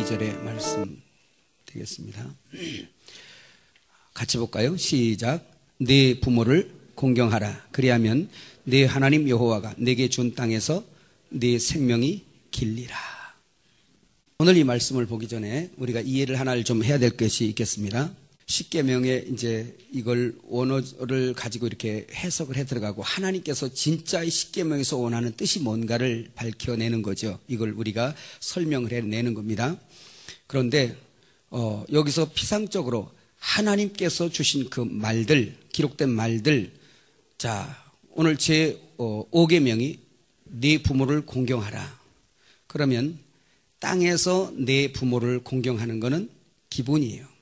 12절의 말씀 되겠습니다. 같이 볼까요? 시작. 네 부모를 공경하라. 그리하면 네 하나님 여호와가 내게 준 땅에서 네 생명이 길리라. 오늘 이 말씀을 보기 전에 우리가 이해를 하나를 좀 해야 될 것이 있겠습니다. 십계명에 이제 이걸 원어를 가지고 이렇게 해석을 해 들어가고 하나님께서 진짜 이 십계명에서 원하는 뜻이 뭔가를 밝혀내는 거죠. 이걸 우리가 설명을 해내는 겁니다. 그런데 여기서 피상적으로 하나님께서 주신 그 말들, 기록된 말들, 자 오늘 제 5계명이 네 부모를 공경하라. 그러면 땅에서 내 부모를 공경하는 것은 기본이에요.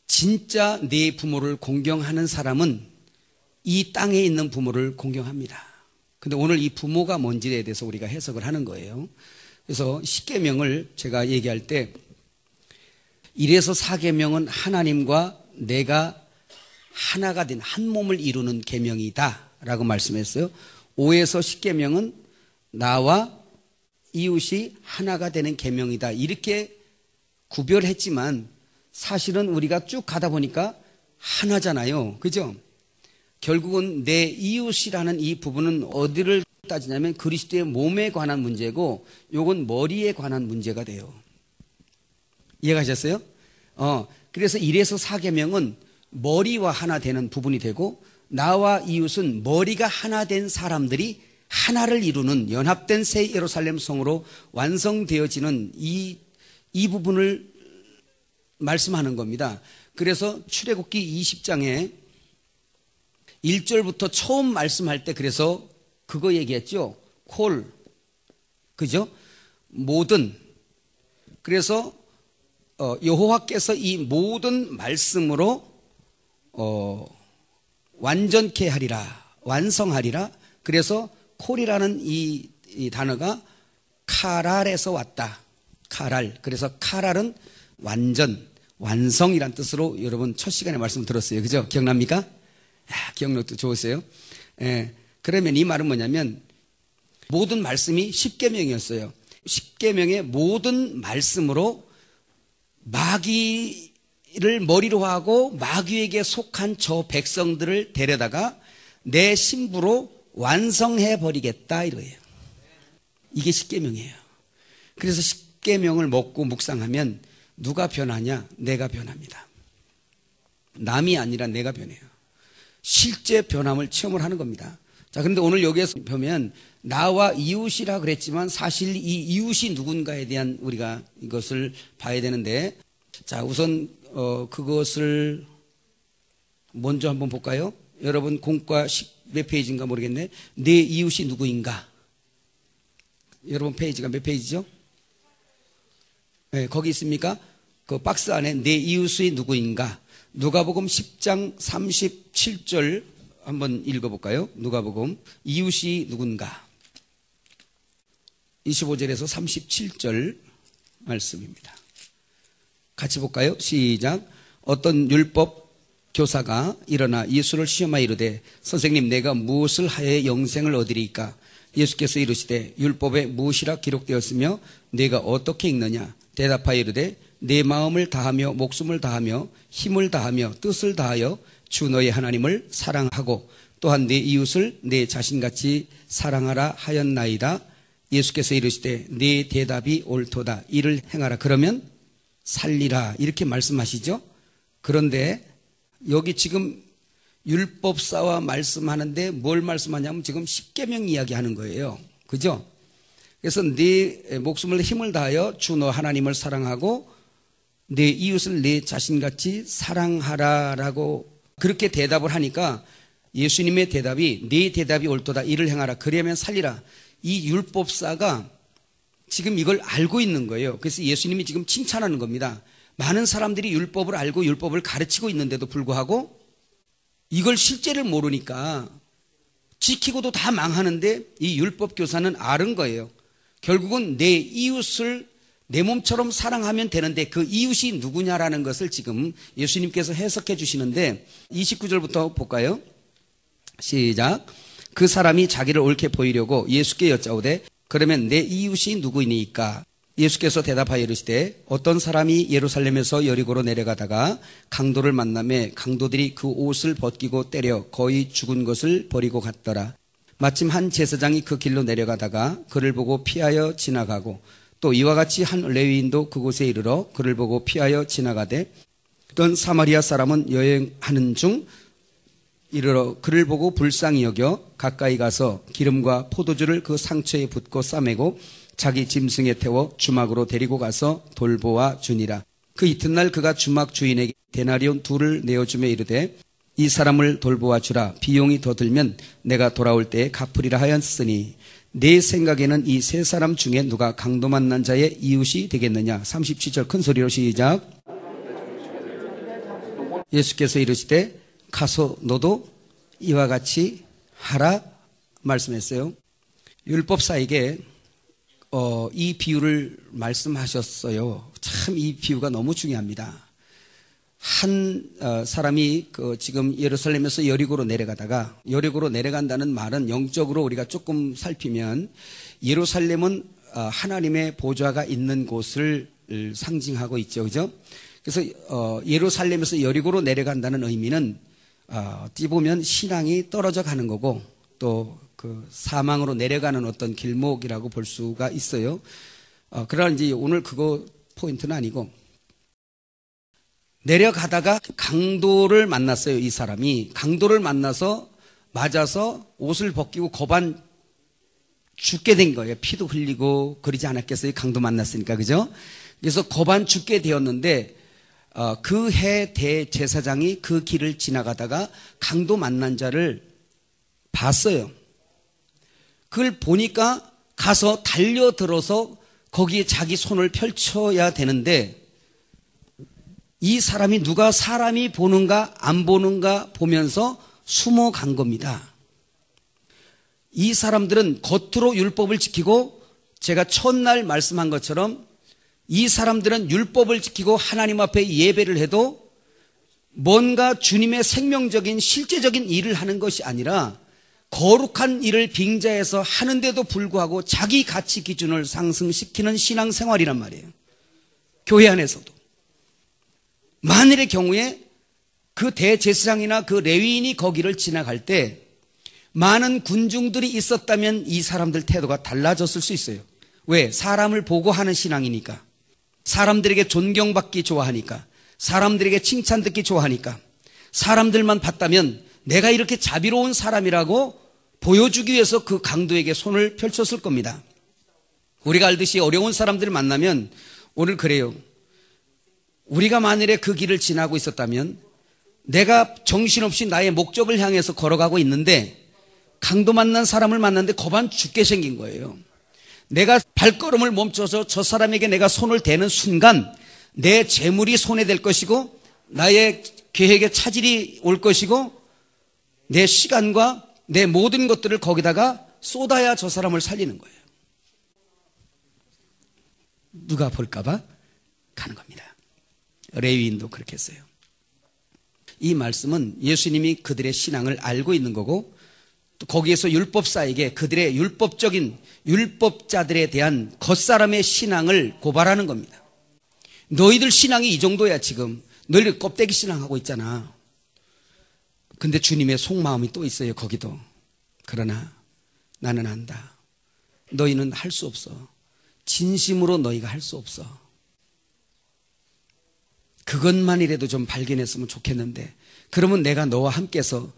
진짜 내 부모를 공경하는 사람은 이 땅에 있는 부모를 공경합니다. 근데 오늘 이 부모가 뭔지에 대해서 우리가 해석을 하는 거예요. 그래서 십계명을 제가 얘기할 때 1에서 4계명은 하나님과 내가 하나가 된 한 몸을 이루는 계명이다 라고 말씀했어요. 5에서 10계명은 나와 이웃이 하나가 되는 계명이다 이렇게 구별했지만 사실은 우리가 쭉 가다 보니까 하나잖아요. 그죠? 결국은 내 이웃이라는 이 부분은 어디를 따지냐면 그리스도의 몸에 관한 문제고 요건 머리에 관한 문제가 돼요. 이해가셨어요? 그래서 1에서 4계명은 머리와 하나 되는 부분이 되고 나와 이웃은 머리가 하나 된 사람들이 하나를 이루는 연합된 새 예루살렘 성으로 완성되어지는 이 부분을 말씀하는 겁니다. 그래서 출애굽기 20장에 1절부터 처음 말씀할 때 그래서 그거 얘기했죠. 콜, 그죠? 모든. 그래서 여호와께서 이 모든 말씀으로 완전케 하리라, 완성하리라. 그래서 콜이라는 이 단어가 카랄에서 왔다. 카랄. 그래서 카랄은 완전, 완성이란 뜻으로 여러분 첫 시간에 말씀 들었어요. 그죠? 기억납니까? 기억력도 좋으세요? 그러면 이 말은 뭐냐면 모든 말씀이 십계명이었어요. 십계명의 모든 말씀으로 마귀를 머리로 하고 마귀에게 속한 저 백성들을 데려다가 내 신부로 완성해 버리겠다 이거예요. 이게 십계명이에요. 그래서 십계명을 먹고 묵상하면 누가 변하냐? 내가 변합니다. 남이 아니라 내가 변해요. 실제 변함을 체험을 하는 겁니다. 자, 그런데 오늘 여기에서 보면 나와 이웃이라 그랬지만 사실 이 이웃이 누군가에 대한 우리가 이것을 봐야 되는데, 자, 우선 그것을 먼저 한번 볼까요? 여러분 공과 몇 페이지인가 모르겠네. 내 이웃이 누구인가? 여러분 페이지가 몇 페이지죠? 네, 거기 있습니까? 그 박스 안에 내 이웃이 누구인가? 누가복음 10장 37절 한번 읽어볼까요? 누가복음 이웃이 누군가? 25절에서 37절 말씀입니다. 같이 볼까요? 시작. 어떤 율법 교사가 일어나 예수를 시험하여 이르되 선생님 내가 무엇을 하여 영생을 얻으리까? 예수께서 이르시되 율법에 무엇이라 기록되었으며 내가 어떻게 읽느냐? 대답하여 이르되 내 마음을 다하며 목숨을 다하며 힘을 다하며 뜻을 다하여 주 너의 하나님을 사랑하고 또한 내 이웃을 내 자신같이 사랑하라 하였나이다. 예수께서 이르시되 네 대답이 옳도다. 이를 행하라. 그러면 살리라. 이렇게 말씀하시죠. 그런데 여기 지금 율법사와 말씀하는데 뭘 말씀하냐면 지금 십계명 이야기하는 거예요. 그죠? 그래서 네 목숨을 힘을 다하여 주 너 하나님을 사랑하고 내 이웃을 내 자신같이 사랑하라라고 그렇게 대답을 하니까 예수님의 대답이 네 대답이 옳도다. 이를 행하라. 그러면 살리라. 이 율법사가 지금 이걸 알고 있는 거예요. 그래서 예수님이 지금 칭찬하는 겁니다. 많은 사람들이 율법을 알고 율법을 가르치고 있는데도 불구하고 이걸 실제를 모르니까 지키고도 다 망하는데 이 율법 교사는 아는 거예요. 결국은 내 이웃을 내 몸처럼 사랑하면 되는데 그 이웃이 누구냐라는 것을 지금 예수님께서 해석해 주시는데 29절부터 볼까요? 시작. 그 사람이 자기를 옳게 보이려고 예수께 여짜오되 그러면 내 이웃이 누구이니까? 예수께서 대답하여 이르시되 어떤 사람이 예루살렘에서 여리고로 내려가다가 강도를 만나매 강도들이 그 옷을 벗기고 때려 거의 죽은 것을 버리고 갔더라. 마침 한 제사장이 그 길로 내려가다가 그를 보고 피하여 지나가고 또 이와 같이 한 레위인도 그곳에 이르러 그를 보고 피하여 지나가되 어떤 사마리아 사람은 여행하는 중 이르러 그를 보고 불쌍히 여겨 가까이 가서 기름과 포도주를 그 상처에 붓고 싸매고 자기 짐승에 태워 주막으로 데리고 가서 돌보아 주니라. 그 이튿날 그가 주막 주인에게 데나리온 2를 내어주며 이르되 이 사람을 돌보아 주라. 비용이 더 들면 내가 돌아올 때에 갚으리라 하였으니 내 생각에는 이 세 사람 중에 누가 강도 만난 자의 이웃이 되겠느냐. 37절 큰 소리로 시작. 예수께서 이르시되 가서 너도 이와 같이 하라 말씀했어요. 율법사에게 이 비유를 말씀하셨어요. 참 이 비유가 너무 중요합니다. 한 사람이 지금 예루살렘에서 여리고로 내려가다가, 여리고로 내려간다는 말은 영적으로 우리가 조금 살피면 예루살렘은 하나님의 보좌가 있는 곳을 상징하고 있죠. 그죠? 그래서 예루살렘에서 여리고로 내려간다는 의미는 어찌 보면 신앙이 떨어져 가는 거고 또 그 사망으로 내려가는 어떤 길목이라고 볼 수가 있어요. 그러나 이제 오늘 그거 포인트는 아니고, 내려가다가 강도를 만났어요. 이 사람이 강도를 맞아서 옷을 벗기고 거반 죽게 된 거예요. 피도 흘리고 그러지 않았겠어요? 강도 만났으니까. 그죠? 그래서 거반 죽게 되었는데 그 해 대제사장이 그 길을 지나가다가 강도 만난 자를 봤어요. 그걸 보니까 가서 달려들어서 거기에 자기 손을 펼쳐야 되는데, 이 사람이 누가 사람이 보는가 안 보는가 보면서 숨어간 겁니다. 이 사람들은 겉으로 율법을 지키고, 제가 첫날 말씀한 것처럼 이 사람들은 율법을 지키고 하나님 앞에 예배를 해도 뭔가 주님의 생명적인 실제적인 일을 하는 것이 아니라 거룩한 일을 빙자해서 하는데도 불구하고 자기 가치 기준을 상승시키는 신앙생활이란 말이에요. 교회 안에서도. 만일의 경우에 그 대제사장이나 그 레위인이 거기를 지나갈 때 많은 군중들이 있었다면 이 사람들 태도가 달라졌을 수 있어요. 왜? 사람을 보고 하는 신앙이니까. 사람들에게 존경받기 좋아하니까. 사람들에게 칭찬 듣기 좋아하니까. 사람들만 봤다면 내가 이렇게 자비로운 사람이라고 보여주기 위해서 그 강도에게 손을 펼쳤을 겁니다. 우리가 알듯이 어려운 사람들을 만나면 오늘 그래요. 우리가 만일에 그 길을 지나고 있었다면 내가 정신없이 나의 목적을 향해서 걸어가고 있는데 강도 만난 사람을 만났는데 거반 죽게 생긴 거예요. 내가 발걸음을 멈춰서 저 사람에게 내가 손을 대는 순간 내 재물이 손해될 것이고 나의 계획에 차질이 올 것이고 내 시간과 내 모든 것들을 거기다가 쏟아야 저 사람을 살리는 거예요. 누가 볼까봐 가는 겁니다. 레위인도 그렇게 했어요. 이 말씀은 예수님이 그들의 신앙을 알고 있는 거고, 또 거기에서 율법사에게 그들의 율법자들에 대한 겉사람의 신앙을 고발하는 겁니다. 너희들 신앙이 이 정도야. 지금 너희들 껍데기 신앙하고 있잖아. 근데 주님의 속마음이 또 있어요. 거기도. 그러나 나는 안다. 너희는 할 수 없어. 진심으로 너희가 할 수 없어. 그것만이라도 좀 발견했으면 좋겠는데, 그러면 내가 너와 함께서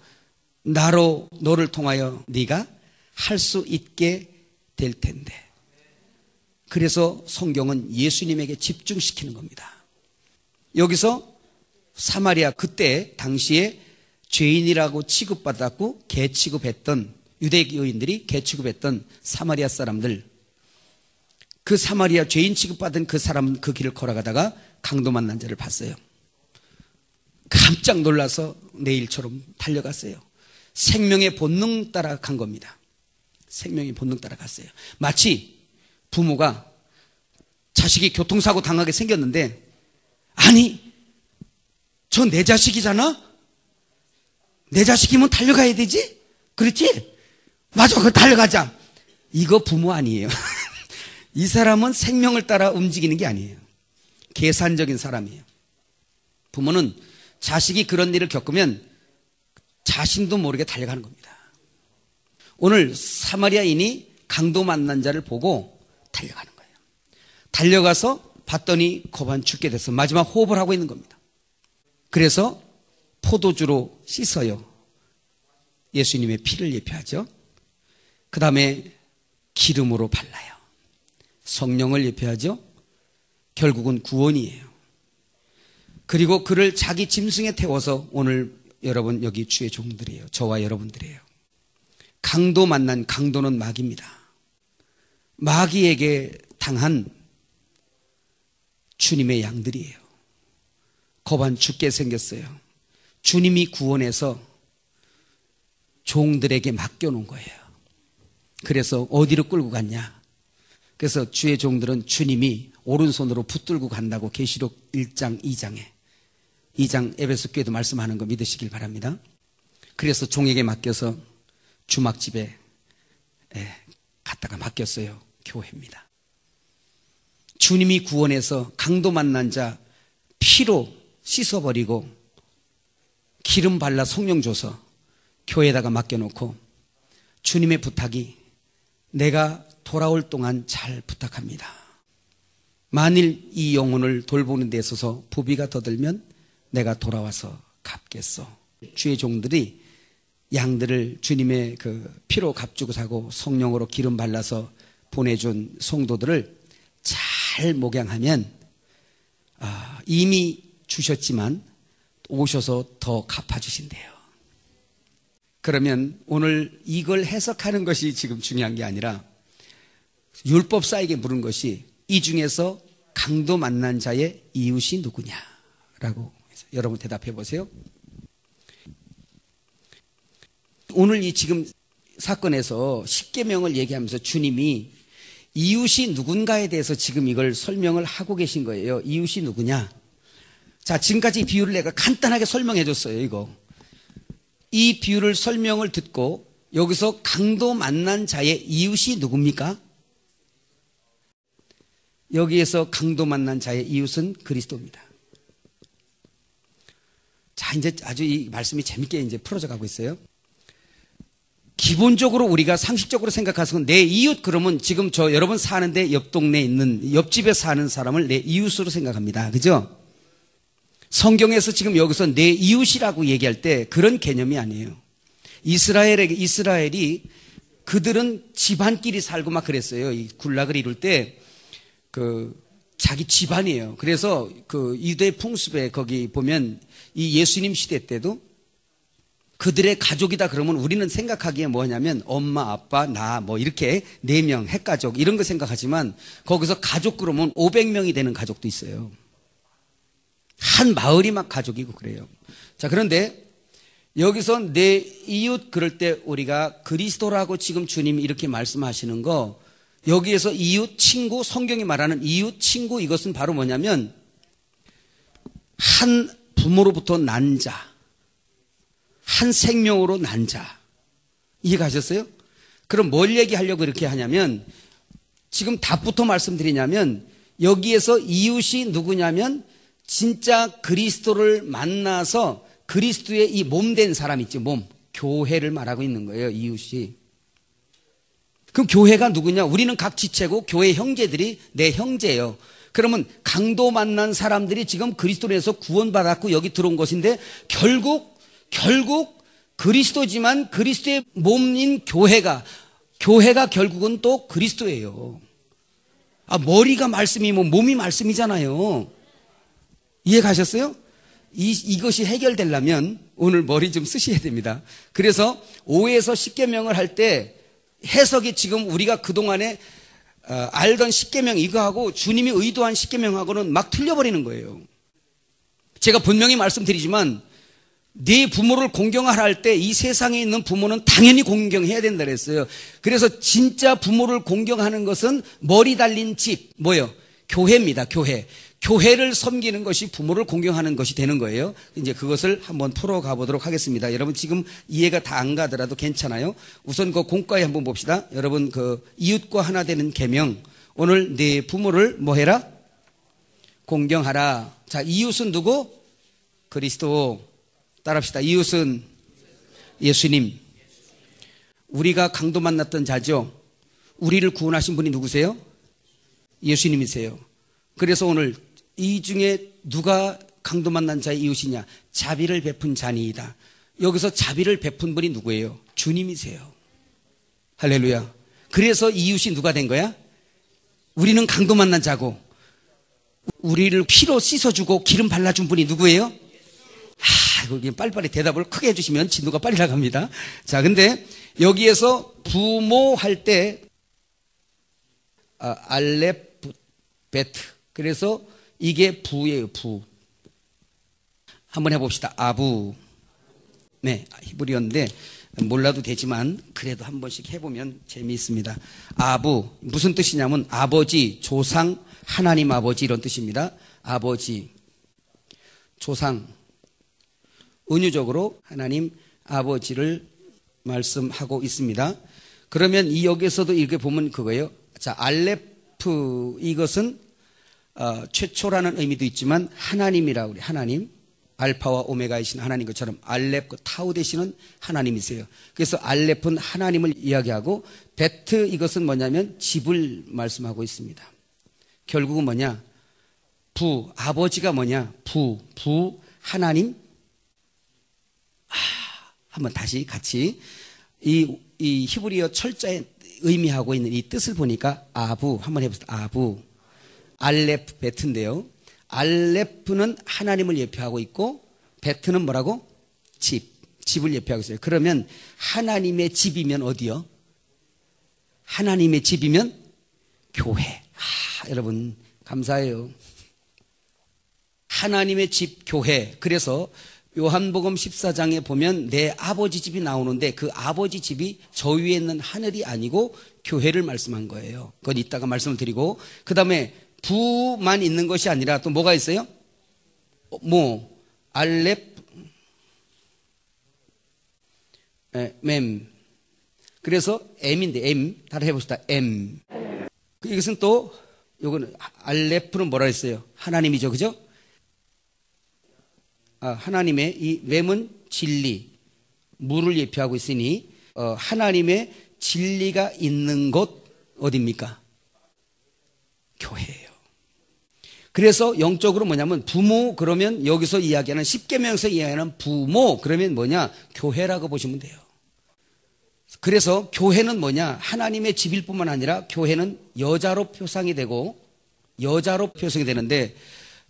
너를 통하여 네가 할 수 있게 될 텐데. 그래서 성경은 예수님에게 집중시키는 겁니다. 여기서 사마리아, 그때 당시에 죄인이라고 취급받았고 개 취급했던, 유대교인들이 개 취급했던 사마리아 사람들, 그 사마리아 죄인 취급받은 그 사람은 그 길을 걸어가다가 강도 만난 자를 봤어요. 깜짝 놀라서 내일처럼 달려갔어요. 생명의 본능 따라 간 겁니다. 생명의 본능 따라 갔어요. 마치 부모가 자식이 교통사고 당하게 생겼는데, 아니 저 내 자식이잖아? 내 자식이면 달려가야 되지? 그렇지? 맞아, 그거 달려가자. 이거 부모 아니에요. 이 사람은 생명을 따라 움직이는 게 아니에요. 계산적인 사람이에요. 부모는 자식이 그런 일을 겪으면 자신도 모르게 달려가는 겁니다. 오늘 사마리아인이 강도 만난 자를 보고 달려가는 거예요. 달려가서 봤더니 거반 죽게 돼서 마지막 호흡을 하고 있는 겁니다. 그래서 포도주로 씻어요. 예수님의 피를 예표하죠. 그 다음에 기름으로 발라요. 성령을 예표하죠. 결국은 구원이에요. 그리고 그를 자기 짐승에 태워서 오늘 여러분 여기 주의 종들이에요. 저와 여러분들이에요. 강도 만난 강도는 마귀입니다. 마귀에게 당한 주님의 양들이에요. 거반 죽게 생겼어요. 주님이 구원해서 종들에게 맡겨놓은 거예요. 그래서 어디로 끌고 갔냐? 그래서 주의 종들은 주님이 오른손으로 붙들고 간다고 계시록 1장 2장 에베소 교회도 말씀하는 거 믿으시길 바랍니다. 그래서 종에게 맡겨서 주막집에 갔다가 맡겼어요. 교회입니다. 주님이 구원해서 강도 만난 자 피로 씻어버리고 기름 발라 성령 줘서 교회에다가 맡겨놓고 주님의 부탁이 내가 돌아올 동안 잘 부탁합니다. 만일 이 영혼을 돌보는 데 있어서 부비가 더 들면 내가 돌아와서 갚겠소. 주의 종들이 양들을 주님의 그 피로 값주고 사고 성령으로 기름 발라서 보내준 성도들을 잘 목양하면 이미 주셨지만 오셔서 더 갚아주신대요. 그러면 오늘 이걸 해석하는 것이 지금 중요한 게 아니라 율법사에게 물은 것이 이 중에서 강도 만난 자의 이웃이 누구냐라고 해서 여러분 대답해 보세요. 오늘 이 지금 사건에서 십계명을 얘기하면서 주님이 이웃이 누군가에 대해서 지금 이걸 설명을 하고 계신 거예요. 이웃이 누구냐? 자, 지금까지 이 비유를 내가 간단하게 설명해 줬어요. 이 비유를 설명을 듣고 여기서 강도 만난 자의 이웃이 누굽니까? 여기에서 강도 만난 자의 이웃은 그리스도입니다. 자, 이제 아주 이 말씀이 재밌게 이제 풀어져 가고 있어요. 기본적으로 우리가 상식적으로 생각해서 내 이웃 그러면 지금 저 여러분 사는데 옆 동네에 있는 옆집에 사는 사람을 내 이웃으로 생각합니다. 그죠? 성경에서 지금 여기서 내 이웃이라고 얘기할 때 그런 개념이 아니에요. 이스라엘이 그들은 집안끼리 살고 막 그랬어요. 이 군락을 이룰 때 자기 집안이에요. 그래서 유대 풍습에 거기 보면 이 예수님 시대 때도 그들의 가족이다 그러면 우리는 생각하기에 뭐냐면 엄마, 아빠, 나 뭐 이렇게 4명 핵가족 이런 거 생각하지만 거기서 가족 그러면 500명이 되는 가족도 있어요. 한 마을이 막 가족이고 그래요. 자, 그런데 여기서 내 이웃 그럴 때 우리가 그리스도라고 지금 주님이 이렇게 말씀하시는 거 여기에서 이웃, 친구, 성경이 말하는 이웃, 친구 이것은 바로 뭐냐면 한 부모로부터 난 자, 한 생명으로 난 자. 이해가셨어요? 그럼 뭘 얘기하려고 이렇게 하냐면 지금 답부터 말씀드리냐면 여기에서 이웃이 누구냐면 진짜 그리스도를 만나서 그리스도의 이 몸된 사람 있지, 몸. 교회를 말하고 있는 거예요, 이웃이. 그럼 교회가 누구냐? 우리는 각 지체고 교회 형제들이 내 형제예요. 그러면 강도 만난 사람들이 지금 그리스도에서 구원받았고 여기 들어온 것인데 결국 그리스도지만 그리스도의 몸인 교회가 결국은 또 그리스도예요. 머리가 말씀이면 몸이 말씀이잖아요. 이해 가셨어요? 이것이 해결되려면 오늘 머리 좀 쓰셔야 됩니다. 그래서 5에서 십계명을 할 때 해석이 지금 우리가 그동안에 알던 십계명 이거하고 주님이 의도한 십계명하고는 막 틀려버리는 거예요. 제가 분명히 말씀드리지만 네 부모를 공경하라 할 때 이 세상에 있는 부모는 당연히 공경해야 된다 그랬어요. 그래서 진짜 부모를 공경하는 것은 머리 달린 집, 뭐예요? 교회입니다. 교회를 섬기는 것이 부모를 공경하는 것이 되는 거예요. 이제 그것을 한번 풀어가 보도록 하겠습니다. 여러분 지금 이해가 다 안 가더라도 괜찮아요. 우선 그 공과에 한번 봅시다. 여러분 이웃과 하나 되는 계명 오늘 네 부모를 뭐 해라? 공경하라. 자, 이웃은 누구? 그리스도. 따라합시다. 이웃은 예수님. 우리가 강도 만났던 자죠. 우리를 구원하신 분이 누구세요? 예수님이세요. 그래서 오늘 이 중에 누가 강도 만난 자의 이웃이냐? 자비를 베푼 자니이다. 여기서 자비를 베푼 분이 누구예요? 주님이세요. 할렐루야. 그래서 이웃이 누가 된 거야? 우리는 강도 만난 자고 우리를 피로 씻어주고 기름 발라준 분이 누구예요? 이거 빨리빨리 대답을 크게 해주시면 진도가 빨리 나갑니다. 자, 근데 여기에서 부모 할 때 알렙 베트. 그래서 이게 부예요. 부. 한번 해봅시다. 아부. 네, 히브리어인데 몰라도 되지만 그래도 한 번씩 해보면 재미있습니다. 아부. 무슨 뜻이냐면 아버지, 조상, 하나님 아버지 이런 뜻입니다. 아버지, 조상. 은유적으로 하나님 아버지를 말씀하고 있습니다. 그러면 이 여기서도 이렇게 보면 그거예요. 자, 알레프 이것은 최초라는 의미도 있지만 하나님이라고 그래요. 하나님. 알파와 오메가이신 하나님 것처럼 알렙, 타우 되시는 하나님이세요. 그래서 알렙은 하나님을 이야기하고 베트 이것은 뭐냐면 집을 말씀하고 있습니다. 결국은 뭐냐? 부, 아버지가 뭐냐? 부, 하나님. 한번 다시 같이 이 히브리어 철자에 의미하고 있는 이 뜻을 보니까 아부 한번 해보세요. 아부. 알렙 베트인데요. 알렙은 하나님을 예표하고 있고 베트는 뭐라고? 집을 예표하고 있어요. 그러면 하나님의 집이면 어디요? 하나님의 집이면 교회. 여러분 감사해요. 하나님의 집 교회. 그래서 요한복음 14장에 보면 내 아버지 집이 나오는데 그 아버지 집이 저 위에 있는 하늘이 아니고 교회를 말씀한 거예요. 그건 이따가 말씀을 드리고 그 다음에 부만 있는 것이 아니라 또 뭐가 있어요? 알렙, 맴. 그래서 M인데 M. 따라 해봅시다. M. 이것은 또 요거는 알렙은 뭐라 했어요? 하나님이죠. 그죠? 하나님의 이 맴은 진리, 물을 예표하고 있으니 하나님의 진리가 있는 곳 어디입니까? 교회예요. 그래서 영적으로 뭐냐면 부모 그러면 여기서 이야기하는 십계명에서 이야기하는 부모 그러면 뭐냐? 교회라고 보시면 돼요. 그래서 교회는 뭐냐? 하나님의 집일 뿐만 아니라 교회는 여자로 표상이 되고 여자로 표상이 되는데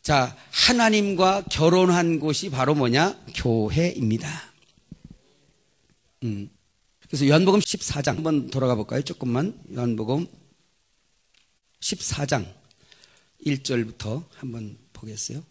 자, 하나님과 결혼한 곳이 바로 뭐냐? 교회입니다. 그래서 요한복음 14장 한번 돌아가 볼까요? 조금만. 요한복음 14장 1절부터 한번 보겠어요.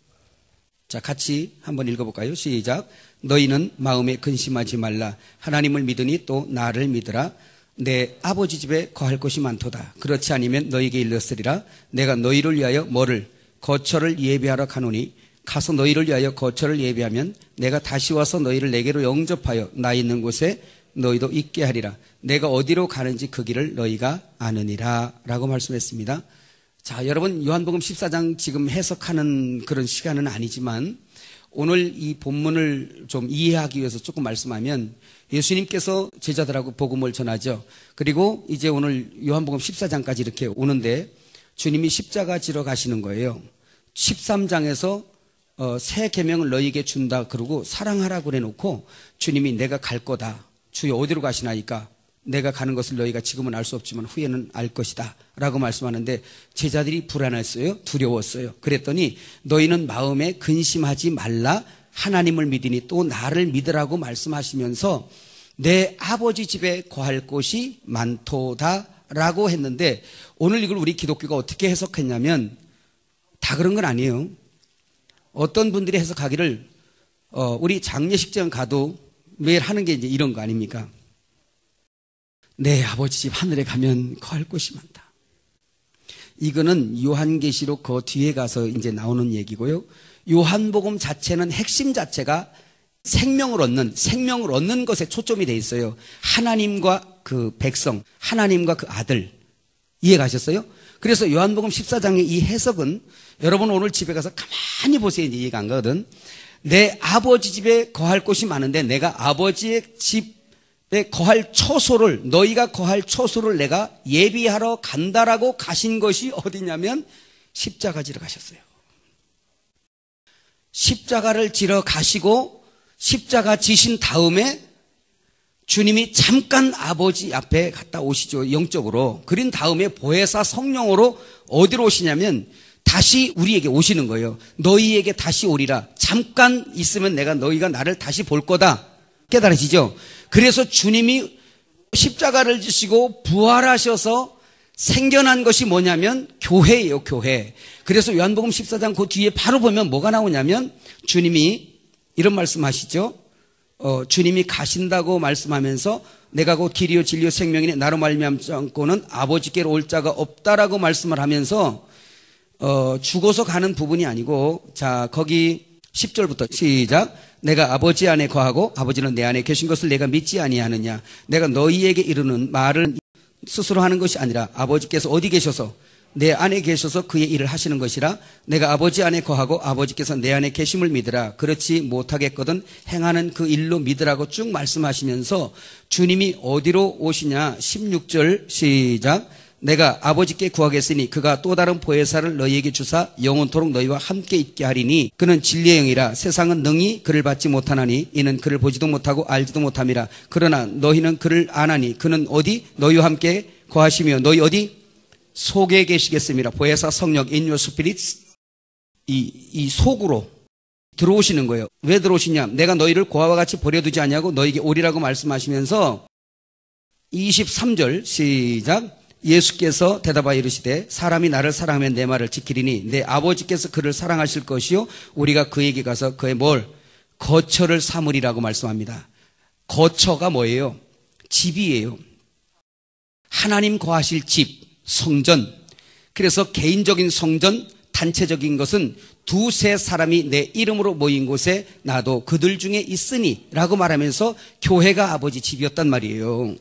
자, 같이 한번 읽어볼까요? 시작. 너희는 마음에 근심하지 말라. 하나님을 믿으니 또 나를 믿으라. 내 아버지 집에 거할 곳이 많도다. 그렇지 않으면 너희에게 일렀으리라. 내가 너희를 위하여 뭐를? 거처를 예비하러 가노니 가서 너희를 위하여 거처를 예비하면 내가 다시 와서 너희를 내게로 영접하여 나 있는 곳에 너희도 있게 하리라. 내가 어디로 가는지 그 길을 너희가 아느니라 라고 말씀했습니다. 자, 여러분 요한복음 14장 지금 해석하는 그런 시간은 아니지만 오늘 이 본문을 좀 이해하기 위해서 조금 말씀하면 예수님께서 제자들하고 복음을 전하죠. 그리고 이제 오늘 요한복음 14장까지 이렇게 오는데 주님이 십자가 지러 가시는 거예요. 13장에서 새 계명을 너희에게 준다 그러고 사랑하라고 그래놓고 주님이 내가 갈 거다. 주여 어디로 가시나이까? 내가 가는 것을 너희가 지금은 알 수 없지만 후에는 알 것이다 라고 말씀하는데 제자들이 불안했어요. 두려웠어요. 그랬더니 너희는 마음에 근심하지 말라. 하나님을 믿으니 또 나를 믿으라고 말씀하시면서 내 아버지 집에 거할 곳이 많도다 라고 했는데 오늘 이걸 우리 기독교가 어떻게 해석했냐면 다 그런 건 아니에요. 어떤 분들이 해석하기를 우리 장례식장 가도 매일 하는 게 이제 이런 거 아닙니까? 내 아버지 집 하늘에 가면 거할 곳이 많다. 이거는 요한계시록 그 뒤에 가서 이제 나오는 얘기고요. 요한복음 자체는 핵심 자체가 생명을 얻는 것에 초점이 돼 있어요. 하나님과 그 백성, 하나님과 그 아들, 이해가셨어요? 그래서 요한복음 14장의 이 해석은 여러분 오늘 집에 가서 가만히 보세요. 이제 이해가 안 가거든. 내 아버지 집에 거할 곳이 많은데 내가 아버지의 집에 거할 처소를, 너희가 거할 처소를 내가 예비하러 간다라고 가신 것이 어디냐면 십자가 지러 가셨어요. 십자가를 지러 가시고 십자가 지신 다음에 주님이 잠깐 아버지 앞에 갔다 오시죠. 영적으로. 그린 다음에 보혜사 성령으로 어디로 오시냐면 다시 우리에게 오시는 거예요. 너희에게 다시 오리라. 잠깐 있으면 내가 너희가 나를 다시 볼 거다. 깨달으시죠? 그래서 주님이 십자가를 지시고 부활하셔서 생겨난 것이 뭐냐면 교회예요. 교회. 그래서 요한복음 14장 그 뒤에 바로 보면 뭐가 나오냐면 주님이 이런 말씀하시죠. 주님이 가신다고 말씀하면서 내가 곧 길이요 진리요 생명이니 나로 말미암지 않고는 아버지께로 올 자가 없다라고 말씀을 하면서 죽어서 가는 부분이 아니고, 자 거기 10절부터 시작. 내가 아버지 안에 거하고 아버지는 내 안에 계신 것을 내가 믿지 아니하느냐. 내가 너희에게 이르는 말을 스스로 하는 것이 아니라 아버지께서 어디 계셔서 내 안에 계셔서 그의 일을 하시는 것이라. 내가 아버지 안에 거하고 아버지께서 내 안에 계심을 믿으라. 그렇지 못하겠거든 행하는 그 일로 믿으라고 쭉 말씀하시면서 주님이 어디로 오시냐. 16절 시작. 내가 아버지께 구하겠으니 그가 또 다른 보혜사를 너희에게 주사 영원토록 너희와 함께 있게 하리니 그는 진리의 영이라. 세상은 능히 그를 받지 못하나니 이는 그를 보지도 못하고 알지도 못함이라. 그러나 너희는 그를 아나니 그는 어디 너희와 함께 거하시며 너희 어디 속에 계시겠습니다. 보혜사 성령 in your spirit, 이 속으로 들어오시는 거예요. 왜 들어오시냐. 내가 너희를 고아와 같이 버려두지 아니하고 너희에게 오리라고 말씀하시면서 23절 시작. 예수께서 대답하여 이르시되 사람이 나를 사랑하면 내 말을 지키리니 내 아버지께서 그를 사랑하실 것이요 우리가 그에게 가서 그의 뭘 거처를 삼으리라고 말씀합니다. 거처가 뭐예요? 집이에요. 하나님 거하실 집, 성전. 그래서 개인적인 성전, 단체적인 것은 두세 사람이 내 이름으로 모인 곳에 나도 그들 중에 있으니 라고 말하면서 교회가 아버지 집이었단 말이에요.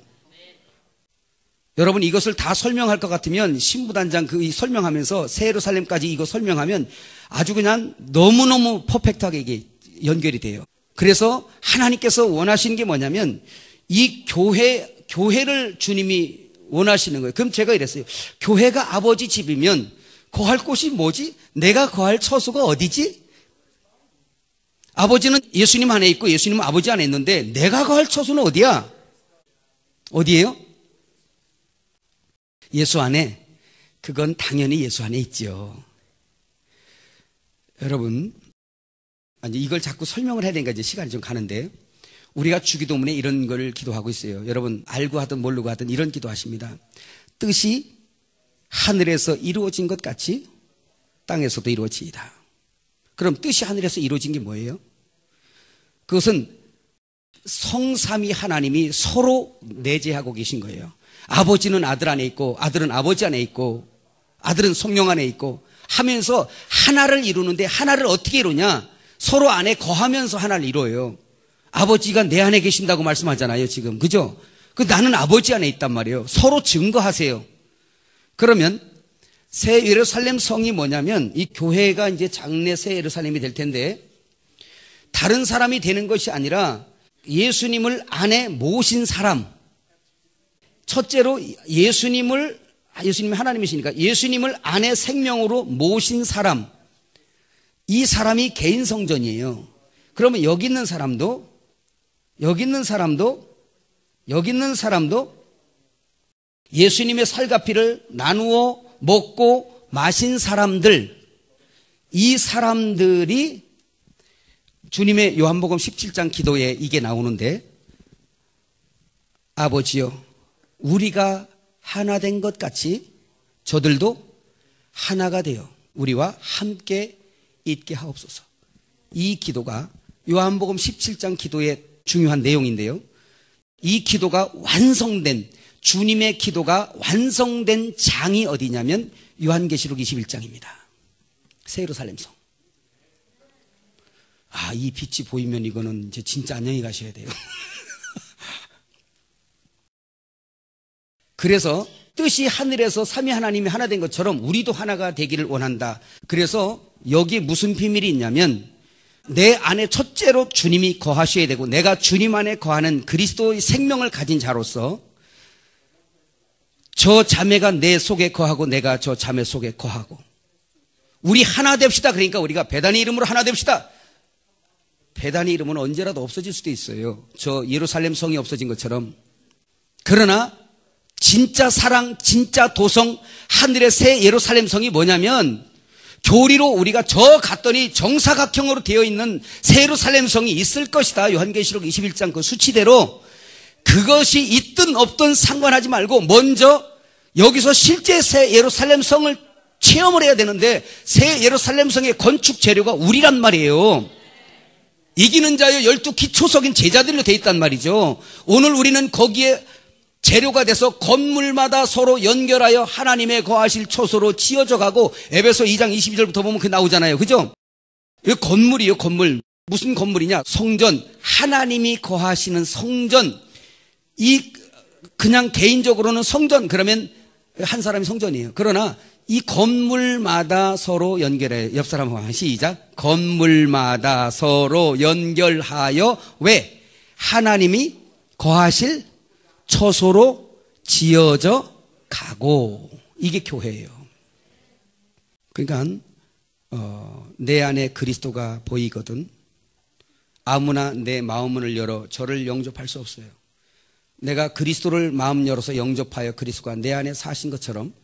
여러분 이것을 다 설명할 것 같으면 신부단장 그 설명하면서 새 예루살렘까지 이거 설명하면 아주 그냥 너무너무 퍼펙트하게 이게 연결이 돼요. 그래서 하나님께서 원하시는 게 뭐냐면 이 교회를 주님이 원하시는 거예요. 그럼 제가 이랬어요. 교회가 아버지 집이면 거할 곳이 뭐지? 내가 거할 처소가 어디지? 아버지는 예수님 안에 있고 예수님은 아버지 안에 있는데 내가 거할 처소는 어디야? 어디예요? 예수 안에. 그건 당연히 예수 안에 있죠. 여러분, 이걸 자꾸 설명을 해야 되니까 이제 시간이 좀 가는데, 우리가 주기도문에 이런 걸 기도하고 있어요. 여러분 알고 하든 모르고 하든 이런 기도하십니다. 뜻이 하늘에서 이루어진 것 같이 땅에서도 이루어지이다. 그럼 뜻이 하늘에서 이루어진 게 뭐예요? 그것은 성삼위 하나님이 서로 내재하고 계신 거예요. 아버지는 아들 안에 있고 아들은 아버지 안에 있고 아들은 성령 안에 있고 하면서 하나를 이루는데, 하나를 어떻게 이루냐? 서로 안에 거하면서 하나를 이루어요. 아버지가 내 안에 계신다고 말씀하잖아요 지금. 그죠? 나는 아버지 안에 있단 말이에요. 서로 증거하세요. 그러면 새 예루살렘 성이 뭐냐면 이 교회가 이제 장래 새 예루살렘이 될 텐데, 다른 사람이 되는 것이 아니라 예수님을 안에 모신 사람. 첫째로 예수님이 하나님이시니까 예수님을 안에 생명으로 모신 사람. 이 사람이 개인 성전이에요. 그러면 여기 있는 사람도 예수님의 살과 피를 나누어 먹고 마신 사람들, 이 사람들이 주님의 요한복음 17장 기도에 이게 나오는데, 아버지여 우리가 하나 된 것 같이 저들도 하나가 되어 우리와 함께 있게 하옵소서. 이 기도가 요한복음 17장 기도의 중요한 내용인데요, 이 기도가 완성된, 주님의 기도가 완성된 장이 어디냐면 요한계시록 21장입니다. 새 예루살렘 성. 이 빛이 보이면 이거는 이제 진짜 안녕히 가셔야 돼요. 그래서 뜻이 하늘에서 삼위 하나님이 하나 된 것처럼 우리도 하나가 되기를 원한다. 그래서 여기 무슨 비밀이 있냐면 내 안에 첫째로 주님이 거하셔야 되고 내가 주님 안에 거하는 그리스도의 생명을 가진 자로서 저 자매가 내 속에 거하고 내가 저 자매 속에 거하고 우리 하나 됩시다. 그러니까 우리가 베다니 이름으로 하나 됩시다. 베다니 이름은 언제라도 없어질 수도 있어요. 저 예루살렘 성이 없어진 것처럼. 그러나 진짜 사랑, 진짜 도성, 하늘의 새 예루살렘 성이 뭐냐면 교리로 우리가 저 갔더니 정사각형으로 되어 있는 새 예루살렘 성이 있을 것이다. 요한계시록 21장 그 수치대로 그것이 있든 없든 상관하지 말고 먼저 여기서 실제 새 예루살렘 성을 체험을 해야 되는데 새 예루살렘 성의 건축 재료가 우리란 말이에요. 이기는 자여 12 기초석인 제자들로 되어 있단 말이죠. 오늘 우리는 거기에 재료가 돼서 건물마다 서로 연결하여 하나님의 거하실 초소로 지어져 가고 에베소 2장 22절부터 보면 그게 나오잖아요. 그죠? 이거 건물이에요. 건물. 무슨 건물이냐? 성전. 하나님이 거하시는 성전. 이 그냥 개인적으로는 성전 그러면 한 사람이 성전이에요. 그러나 이 건물마다 서로 연결해요. 옆 사람 한번 시작. 건물마다 서로 연결하여 왜? 하나님이 거하실 처소로 지어져 가고 이게 교회예요. 그러니까 내 안에 그리스도가 보이거든 아무나 내 마음문을 열어 저를 영접할 수 없어요. 내가 그리스도를 마음 열어서 영접하여 그리스도가 내 안에 사신 것처럼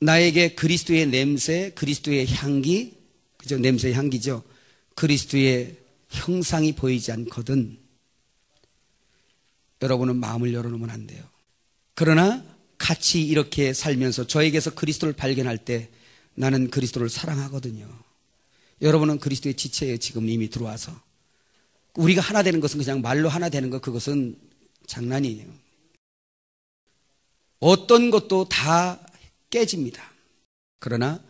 나에게 그리스도의 냄새, 그리스도의 향기, 그죠? 냄새의 향기죠. 그리스도의 형상이 보이지 않거든 여러분은 마음을 열어놓으면 안 돼요. 그러나 같이 이렇게 살면서 저에게서 그리스도를 발견할 때 나는 그리스도를 사랑하거든요. 여러분은 그리스도의 지체에 지금 이미 들어와서 우리가 하나 되는 것은 그냥 말로 하나 되는 것 그것은 장난이에요. 어떤 것도 다 깨집니다. 그러나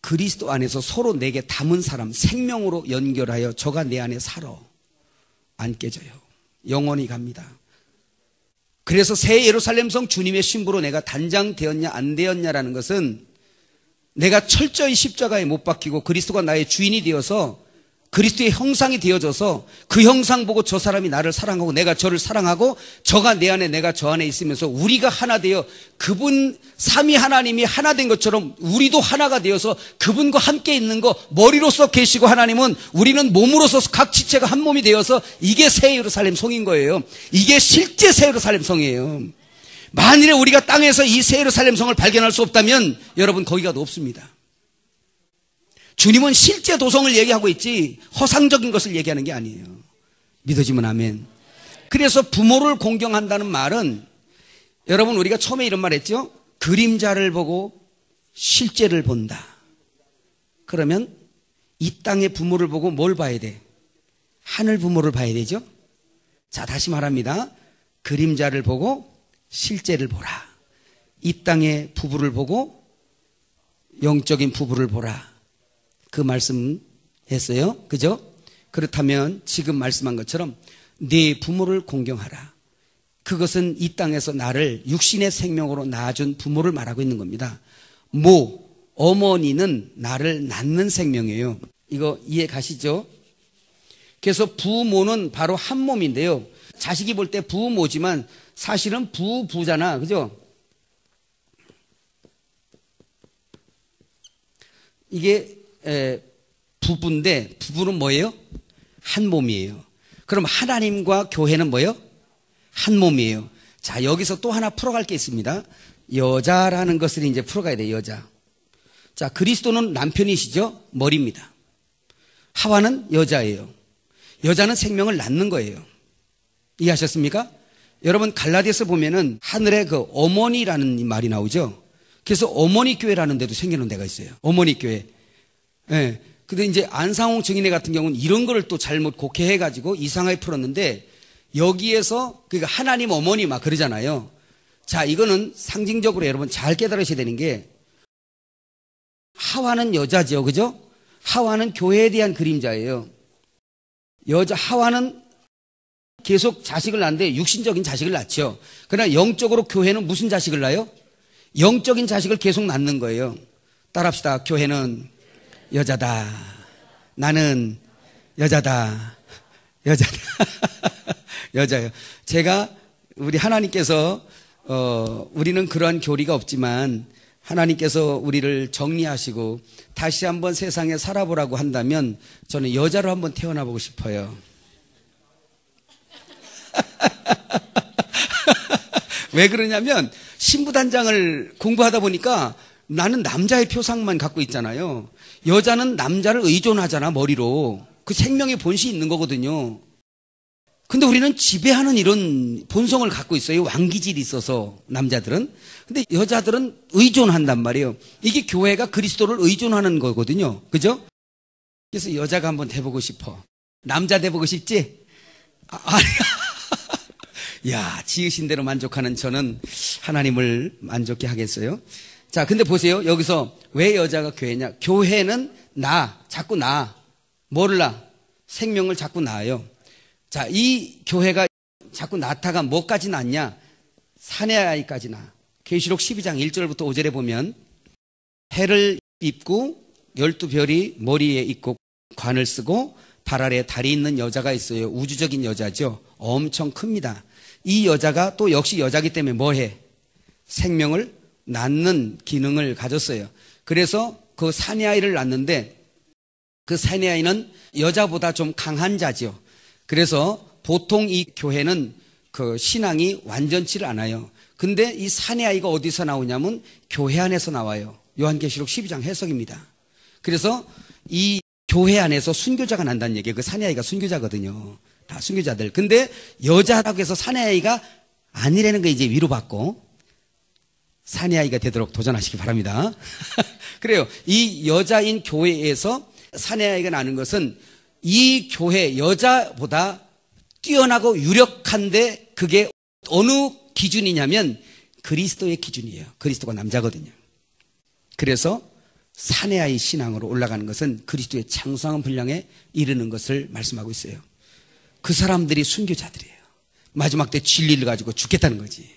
그리스도 안에서 서로 내게 담은 사람 생명으로 연결하여 저가 내 안에 살아 안 깨져요. 영원히 갑니다. 그래서 새 예루살렘 성 주님의 신부로 내가 단장되었냐 안 되었냐라는 것은 내가 철저히 십자가에 못 박히고 그리스도가 나의 주인이 되어서 그리스도의 형상이 되어져서 그 형상 보고 저 사람이 나를 사랑하고 내가 저를 사랑하고 저가 내 안에 내가 저 안에 있으면서 우리가 하나 되어 그분 삼위 하나님이 하나 된 것처럼 우리도 하나가 되어서 그분과 함께 있는 거 머리로서 계시고 하나님은 우리는 몸으로서 각 지체가 한 몸이 되어서 이게 새 예루살렘 성인 거예요. 이게 실제 새 예루살렘 성이에요. 만일에 우리가 땅에서 이 새 예루살렘 성을 발견할 수 없다면 여러분 거기가 없습니다. 주님은 실제 도성을 얘기하고 있지 허상적인 것을 얘기하는 게 아니에요. 믿어지면 아멘. 그래서 부모를 공경한다는 말은 여러분 우리가 처음에 이런 말 했죠. 그림자를 보고 실제를 본다. 그러면 이 땅의 부모를 보고 뭘 봐야 돼? 하늘 부모를 봐야 되죠. 자 다시 말합니다. 그림자를 보고 실제를 보라. 이 땅의 부부를 보고 영적인 부부를 보라. 그 말씀 했어요. 그죠? 그렇다면 지금 말씀한 것처럼 네 부모를 공경하라. 그것은 이 땅에서 나를 육신의 생명으로 낳아준 부모를 말하고 있는 겁니다. 어머니는 나를 낳는 생명이에요. 이거 이해 가시죠? 그래서 부모는 바로 한 몸인데요. 자식이 볼 때 부모지만 사실은 부부잖아. 그죠? 이게 부부인데 부부는 뭐예요? 한 몸이에요. 그럼 하나님과 교회는 뭐예요? 한 몸이에요. 자 여기서 또 하나 풀어갈 게 있습니다. 여자라는 것을 이제 풀어가야 돼요. 여자. 자 그리스도는 남편이시죠? 머리입니다. 하와는 여자예요. 여자는 생명을 낳는 거예요. 이해하셨습니까? 여러분 갈라디아서 보면은 하늘에 그 어머니라는 말이 나오죠. 그래서 어머니 교회라는 데도 생기는 데가 있어요. 어머니 교회. 예. 근데 이제 안상홍 증인회 같은 경우는 이런 거를 또 잘못 곡해해가지고 이상하게 풀었는데 여기에서 그러니까 하나님 어머니 막 그러잖아요. 자, 이거는 상징적으로 여러분 잘 깨달으셔야 되는 게 하와는 여자죠. 그죠? 하와는 교회에 대한 그림자예요. 하와는 계속 자식을 낳는데 육신적인 자식을 낳죠. 그러나 영적으로 교회는 무슨 자식을 낳아요? 영적인 자식을 계속 낳는 거예요. 따라합시다. 교회는 여자다. 나는 여자다. 여자다. 여자예요. 제가 우리 하나님께서 우리는 그러한 교리가 없지만 하나님께서 우리를 정리하시고 다시 한번 세상에 살아보라고 한다면 저는 여자로 한번 태어나 보고 싶어요. 왜 그러냐면 신부단장을 공부하다 보니까 나는 남자의 표상만 갖고 있잖아요. 여자는 남자를 의존하잖아, 머리로. 그 생명의 본시 있는 거거든요. 근데 우리는 지배하는 이런 본성을 갖고 있어요. 왕기질이 있어서 남자들은. 근데 여자들은 의존한단 말이에요. 이게 교회가 그리스도를 의존하는 거거든요. 그죠? 그래서 여자가 한번 돼보고 싶어. 남자 돼보고 싶지? 야, 지으신 대로 만족하는 저는 하나님을 만족케 하겠어요? 자, 근데 보세요. 여기서 왜 여자가 교회냐? 교회는 자꾸 뭐를 낳아? 생명을 자꾸 낳아요. 자, 이 교회가 자꾸 낳다가 뭐까지 낳냐? 사내아이까지 낳아. 계시록 12장 1절부터 5절에 보면 해를 입고 12별이 머리에 있고 관을 쓰고 발 아래에 달이 있는 여자가 있어요. 우주적인 여자죠. 엄청 큽니다. 이 여자가 또 역시 여자기 때문에 뭐해? 생명을 낳는 기능을 가졌어요. 그래서 그 사내아이를 낳는데 그 사내아이는 여자보다 좀 강한 자죠. 그래서 보통 이 교회는 그 신앙이 완전치를 않아요. 근데 이 사내아이가 어디서 나오냐면 교회 안에서 나와요. 요한계시록 12장 해석입니다. 그래서 이 교회 안에서 순교자가 난다는 얘기예요. 그 사내아이가 순교자거든요. 다 순교자들. 근데 여자라고 해서 사내아이가 아니라는 거 이제 위로받고 사내아이가 되도록 도전하시기 바랍니다. 그래요. 이 여자인 교회에서 사내아이가 나는 것은 이 교회 여자보다 뛰어나고 유력한데 그게 어느 기준이냐면 그리스도의 기준이에요. 그리스도가 남자거든요. 그래서 사내아이 신앙으로 올라가는 것은 그리스도의 장성한 분량에 이르는 것을 말씀하고 있어요. 그 사람들이 순교자들이에요. 마지막 때 진리를 가지고 죽겠다는 거지.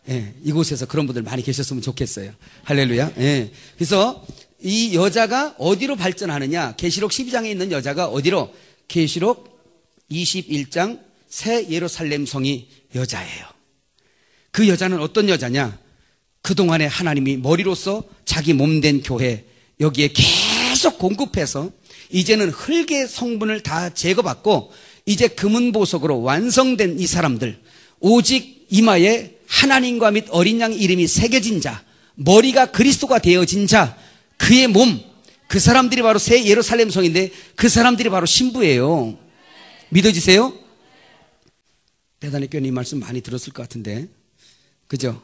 예, 이곳에서 그런 분들 많이 계셨으면 좋겠어요. 할렐루야. 예. 그래서 이 여자가 어디로 발전하느냐? 계시록 12장에 있는 여자가 어디로? 계시록 21장 새 예루살렘 성이 여자예요. 그 여자는 어떤 여자냐? 그동안에 하나님이 머리로서 자기 몸된 교회 여기에 계속 공급해서 이제는 흙의 성분을 다 제거받고 이제 금은 보석으로 완성된 이 사람들, 오직 이마에 하나님과 및 어린 양 이름이 새겨진 자, 머리가 그리스도가 되어진 자, 그의 몸, 그 사람들이 바로 새 예루살렘 성인데 그 사람들이 바로 신부예요. 믿어지세요? 대단히 교회 이 말씀 많이 들었을 것 같은데, 그죠?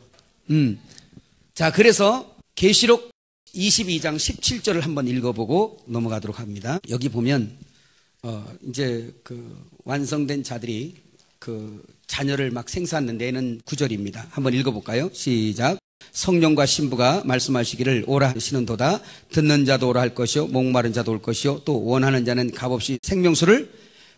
자, 그래서 계시록 22장 17절을 한번 읽어보고 넘어가도록 합니다. 여기 보면 이제 그 완성된 자들이 그 자녀를 막 생산하는 구절입니다. 한번 읽어볼까요? 시작. 성령과 신부가 말씀하시기를 오라 하시는도다. 듣는 자도 오라 할 것이요 목마른 자도 올 것이요 또 원하는 자는 값없이 생명수를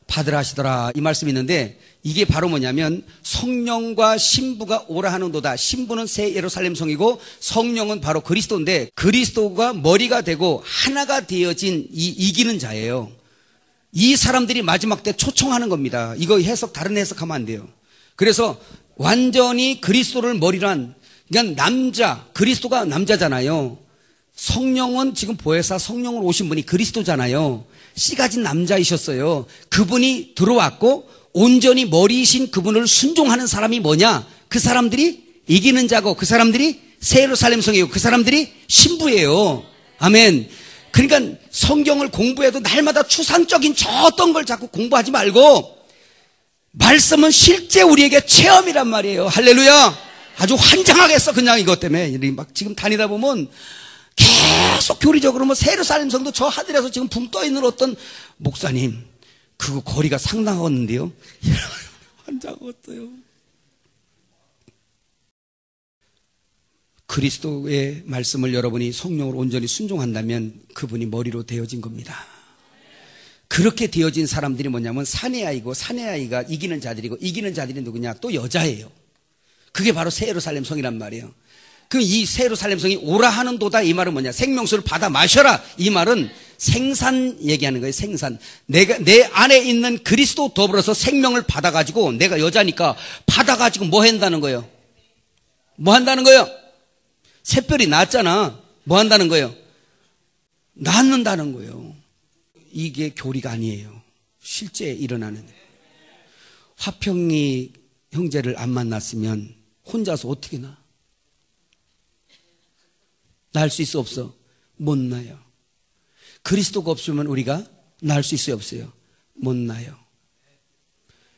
받으라 하시더라. 이 말씀이 있는데 이게 바로 뭐냐면 성령과 신부가 오라 하는도다. 신부는 새 예루살렘 성이고 성령은 바로 그리스도인데 그리스도가 머리가 되고 하나가 되어진 이 이기는 자예요. 이 사람들이 마지막 때 초청하는 겁니다. 이거 다른 해석하면 안 돼요. 그래서 완전히 그리스도를 머리로 한, 그러니까 그리스도가 남자잖아요. 성령은 지금 보혜사 성령으로 오신 분이 그리스도잖아요. 씨 가진 남자이셨어요. 그분이 들어왔고 온전히 머리이신 그분을 순종하는 사람이 뭐냐? 그 사람들이 이기는 자고 그 사람들이 새 예루살렘 성이고 그 사람들이 신부예요. 아멘. 그러니까 성경을 공부해도 날마다 추상적인 저 어떤 걸 자꾸 공부하지 말고 말씀은 실제 우리에게 체험이란 말이에요. 할렐루야. 아주 환장하겠어 그냥 이것 때문에. 막 지금 다니다 보면 계속 교리적으로 새 예루살렘 성도 저 하늘에서 지금 붕 떠있는 어떤 목사님 그거 거리가 상당하겠는데요. 환장했어요. 그리스도의 말씀을 여러분이 성령으로 온전히 순종한다면 그분이 머리로 되어진 겁니다. 그렇게 되어진 사람들이 뭐냐면 사내 아이고, 사내 아이가 이기는 자들이고, 이기는 자들이 누구냐? 또 여자예요. 그게 바로 새 예루살렘 성이란 말이에요. 그 이 새 예루살렘 성이 오라 하는 도다, 이 말은 뭐냐? 생명수를 받아 마셔라. 이 말은 생산 얘기하는 거예요. 생산. 내 안에 있는 그리스도 더불어서 생명을 받아가지고, 내가 여자니까 받아가지고 뭐 한다는 거예요? 뭐 한다는 거예요? 새별이 낳았잖아. 뭐 한다는 거예요? 낳는다는 거예요. 이게 교리가 아니에요. 실제 일어나는. 화평이 형제를 안 만났으면 혼자서 어떻게 나? 낳을 수 있어 없어? 못 나요. 그리스도가 없으면 우리가 낳을 수 있어요 없어요? 못 나요.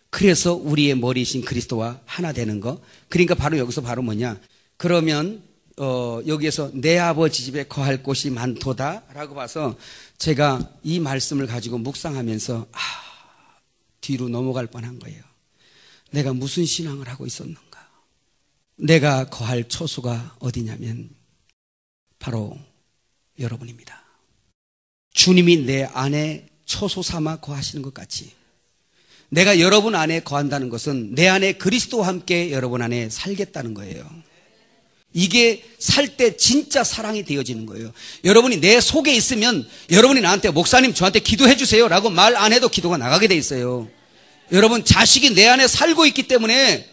그래서 우리의 머리이신 그리스도와 하나 되는 거. 그러니까 바로 여기서 바로 뭐냐? 그러면 여기에서 내 아버지 집에 거할 곳이 많도다 라고 봐서 제가 이 말씀을 가지고 묵상하면서 뒤로 넘어갈 뻔한 거예요. 내가 무슨 신앙을 하고 있었는가? 내가 거할 처소가 어디냐면 바로 여러분입니다. 주님이 내 안에 처소 삼아 거하시는 것 같이 내가 여러분 안에 거한다는 것은 내 안에 그리스도와 함께 여러분 안에 살겠다는 거예요. 이게 살 때 진짜 사랑이 되어지는 거예요. 여러분이 내 속에 있으면 여러분이 나한테 목사님 저한테 기도해 주세요 라고 말 안 해도 기도가 나가게 돼 있어요. 여러분 자식이 내 안에 살고 있기 때문에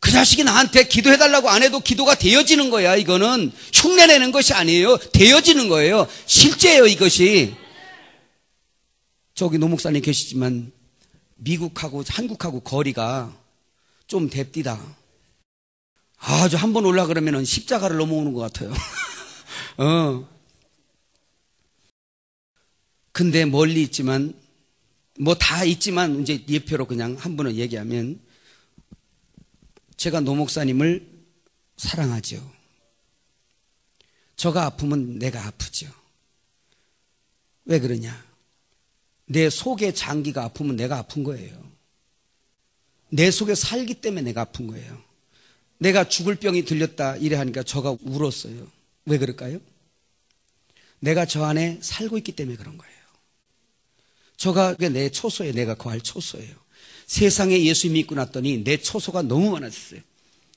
그 자식이 나한테 기도해 달라고 안 해도 기도가 되어지는 거야. 이거는 흉내내는 것이 아니에요. 되어지는 거예요. 실제예요 이것이. 저기 노 목사님 계시지만 미국하고 한국하고 거리가 좀 됩디다. 아주 한 번 올라 그러면은 십자가를 넘어오는 것 같아요. 근데 멀리 있지만 뭐 다 있지만 이제 예표로 그냥 한 분을 얘기하면 제가 노 목사님을 사랑하죠. 저가 아프면 내가 아프죠. 왜 그러냐? 내 속의 장기가 아프면 내가 아픈 거예요. 내 속에 살기 때문에 내가 아픈 거예요. 내가 죽을 병이 들렸다 이래 하니까 저가 울었어요. 왜 그럴까요? 내가 저 안에 살고 있기 때문에 그런 거예요. 저가 내 초소예요. 내가 거할 초소예요. 세상에 예수 믿고 났더니 내 초소가 너무 많아졌어요.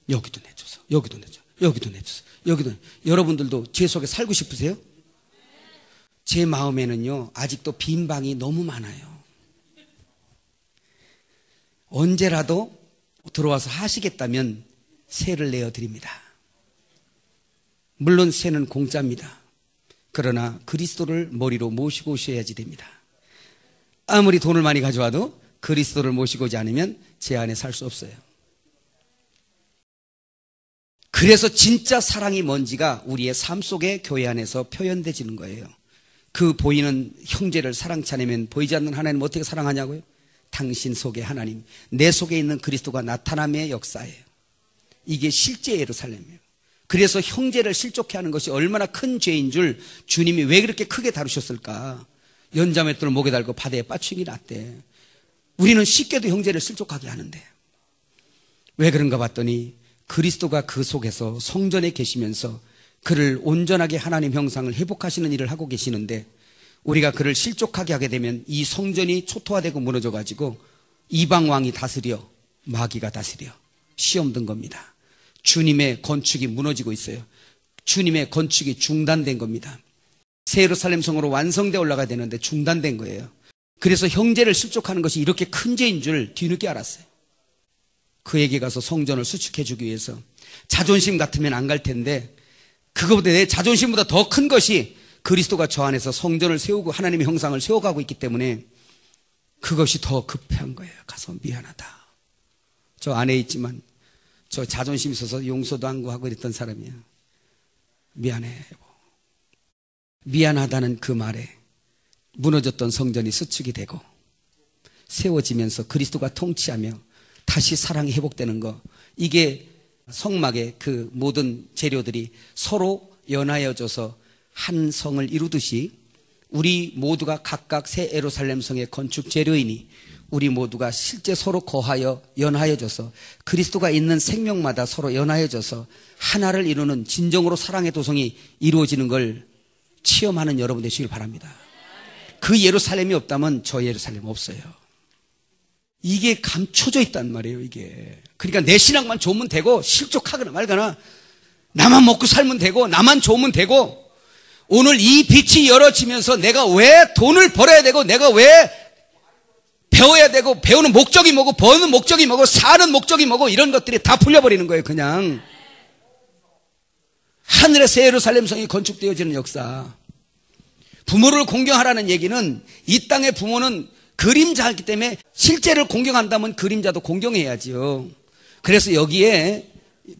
여기도 내 초소, 여기도 내 초소, 여기도 내 초소, 여기도. 여러분들도 제 속에 살고 싶으세요? 제 마음에는요 아직도 빈 방이 너무 많아요. 언제라도 들어와서 하시겠다면 세를 내어드립니다. 물론 세는 공짜입니다. 그러나 그리스도를 머리로 모시고 오셔야지 됩니다. 아무리 돈을 많이 가져와도 그리스도를 모시고 오지 않으면 제 안에 살 수 없어요. 그래서 진짜 사랑이 뭔지가 우리의 삶 속에 교회 안에서 표현되지는 거예요. 그 보이는 형제를 사랑치 않으면 보이지 않는 하나님은 어떻게 사랑하냐고요? 당신 속에 하나님, 내 속에 있는 그리스도가 나타남의 역사예요. 이게 실제 예루살렘이에요. 그래서 형제를 실족해 하는 것이 얼마나 큰 죄인 줄 주님이 왜 그렇게 크게 다루셨을까? 연자맷돌을 목에 달고 바다에 빠추기 났대. 우리는 쉽게도 형제를 실족하게 하는데 왜 그런가 봤더니 그리스도가 그 속에서 성전에 계시면서 그를 온전하게 하나님 형상을 회복하시는 일을 하고 계시는데 우리가 그를 실족하게 하게 되면 이 성전이 초토화되고 무너져가지고 이방왕이 다스려 마귀가 다스려 시험 든 겁니다. 주님의 건축이 무너지고 있어요. 주님의 건축이 중단된 겁니다. 새 예루살렘 성으로 완성되어 올라가야 되는데 중단된 거예요. 그래서 형제를 실족하는 것이 이렇게 큰 죄인 줄 뒤늦게 알았어요. 그에게 가서 성전을 수축해 주기 위해서 자존심 같으면 안 갈 텐데 그거보다 내 자존심보다 더 큰 것이 그리스도가 저 안에서 성전을 세우고 하나님의 형상을 세워가고 있기 때문에 그것이 더 급한 거예요. 가서 미안하다. 저 안에 있지만 저 자존심 있어서 용서도 안 구하고 이랬던 사람이야. 미안해. 미안하다는 그 말에 무너졌던 성전이 수축이 되고 세워지면서 그리스도가 통치하며 다시 사랑이 회복되는 거. 이게 성막의 그 모든 재료들이 서로 연하여져서 한 성을 이루듯이 우리 모두가 각각 새 예루살렘 성의 건축 재료이니 우리 모두가 실제 서로 거하여 연하여져서 그리스도가 있는 생명마다 서로 연하여져서 하나를 이루는 진정으로 사랑의 도성이 이루어지는 걸 체험하는 여러분 되시길 바랍니다. 그 예루살렘이 없다면 저 예루살렘 없어요. 이게 감춰져 있단 말이에요, 이게. 그러니까 내 신앙만 좋으면 되고, 실족하거나 말거나, 나만 먹고 살면 되고, 나만 좋으면 되고, 오늘 이 빛이 열어지면서 내가 왜 돈을 벌어야 되고, 내가 왜 배워야 되고, 배우는 목적이 뭐고, 버는 목적이 뭐고, 사는 목적이 뭐고, 이런 것들이 다 풀려버리는 거예요, 그냥. 하늘의 새 예루살렘 성이 건축되어지는 역사. 부모를 공경하라는 얘기는 이 땅의 부모는 그림자이기 때문에 실제를 공경한다면 그림자도 공경해야지요. 그래서 여기에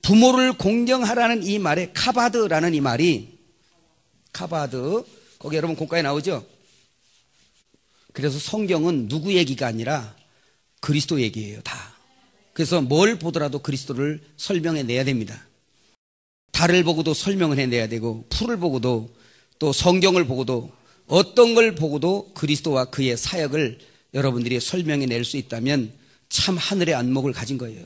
부모를 공경하라는 이 말에 카바드라는 이 말이 카바드, 거기 여러분 공과에 나오죠? 그래서 성경은 누구 얘기가 아니라 그리스도 얘기예요, 다. 그래서 뭘 보더라도 그리스도를 설명해 내야 됩니다. 달을 보고도 설명을 해내야 되고, 풀을 보고도, 또 성경을 보고도, 어떤 걸 보고도 그리스도와 그의 사역을 여러분들이 설명해 낼 수 있다면 참 하늘의 안목을 가진 거예요.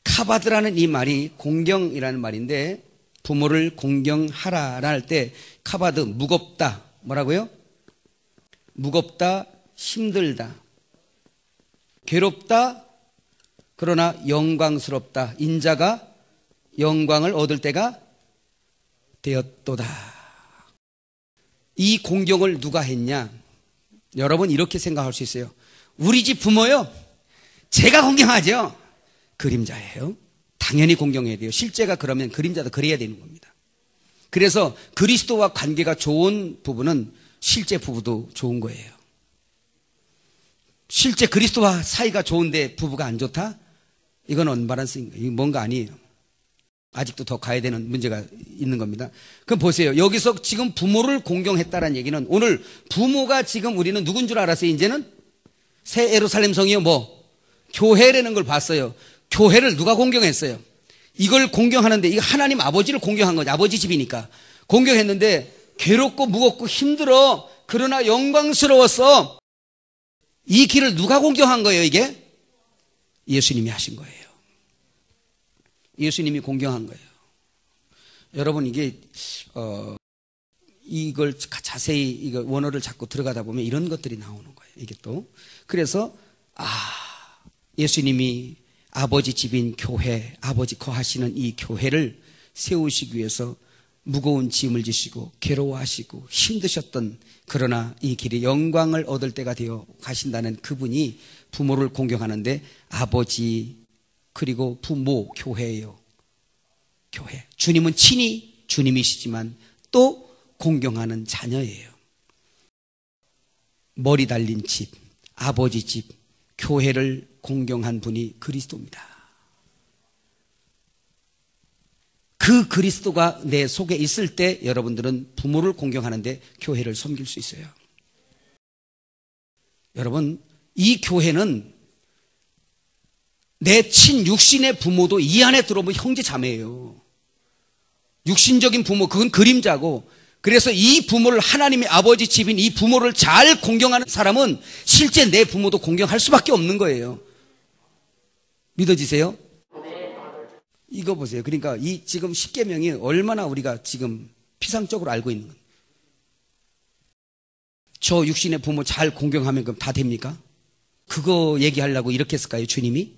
카바드라는 이 말이 공경이라는 말인데, 부모를 공경하라 할 때 카바드, 무겁다, 뭐라고요? 무겁다, 힘들다, 괴롭다, 그러나 영광스럽다, 인자가 영광을 얻을 때가 되었도다. 이 공경을 누가 했냐? 여러분 이렇게 생각할 수 있어요. 우리 집 부모요, 제가 공경하죠. 그림자예요. 당연히 공경해야 돼요. 실제가 그러면 그림자도 그래야 되는 겁니다. 그래서 그리스도와 관계가 좋은 부부는 실제 부부도 좋은 거예요. 실제 그리스도와 사이가 좋은데 부부가 안 좋다? 이건 언밸런스인 거예요. 이건 뭔가 아니에요. 아직도 더 가야 되는 문제가 있는 겁니다. 그럼 보세요. 여기서 지금 부모를 공경했다는 얘기는 오늘 부모가 지금 우리는 누군 줄 알았어요? 이제는 새 예루살렘 성이요, 뭐 교회라는 걸 봤어요. 교회를 누가 공경했어요? 이걸 공경하는데, 이거 하나님 아버지를 공경한 거죠. 아버지 집이니까 공경했는데 괴롭고 무겁고 힘들어, 그러나 영광스러웠어. 이 길을 누가 공경한 거예요? 이게 예수님이 하신 거예요. 예수님이 공경한 거예요. 여러분 이게 이걸 자세히 이거 원어를 잡고 들어가다 보면 이런 것들이 나오는 거예요. 이게 또 그래서 예수님이 아버지 집인 교회, 아버지 거하시는 이 교회를 세우시기 위해서 무거운 짐을 지시고 괴로워하시고 힘드셨던, 그러나 이 길에 영광을 얻을 때가 되어 가신다는 그분이 부모를 공경하는데 아버지 그리고 부모, 교회예요. 교회. 주님은 친히 주님이시지만 또 공경하는 자녀예요. 머리 달린 집, 아버지 집, 교회를 공경한 분이 그리스도입니다. 그 그리스도가 내 속에 있을 때 여러분들은 부모를 공경하는데 교회를 섬길 수 있어요. 여러분, 이 교회는 내 친육신의 부모도 이 안에 들어오면 형제 자매예요. 육신적인 부모, 그건 그림자고, 그래서 이 부모를, 하나님의 아버지 집인 이 부모를 잘 공경하는 사람은 실제 내 부모도 공경할 수밖에 없는 거예요. 믿어지세요? 이거 보세요. 그러니까 이 지금 십계명이 얼마나 우리가 지금 피상적으로 알고 있는 거예요. 저 육신의 부모 잘 공경하면 그럼 다 됩니까? 그거 얘기하려고 이렇게 했을까요, 주님이?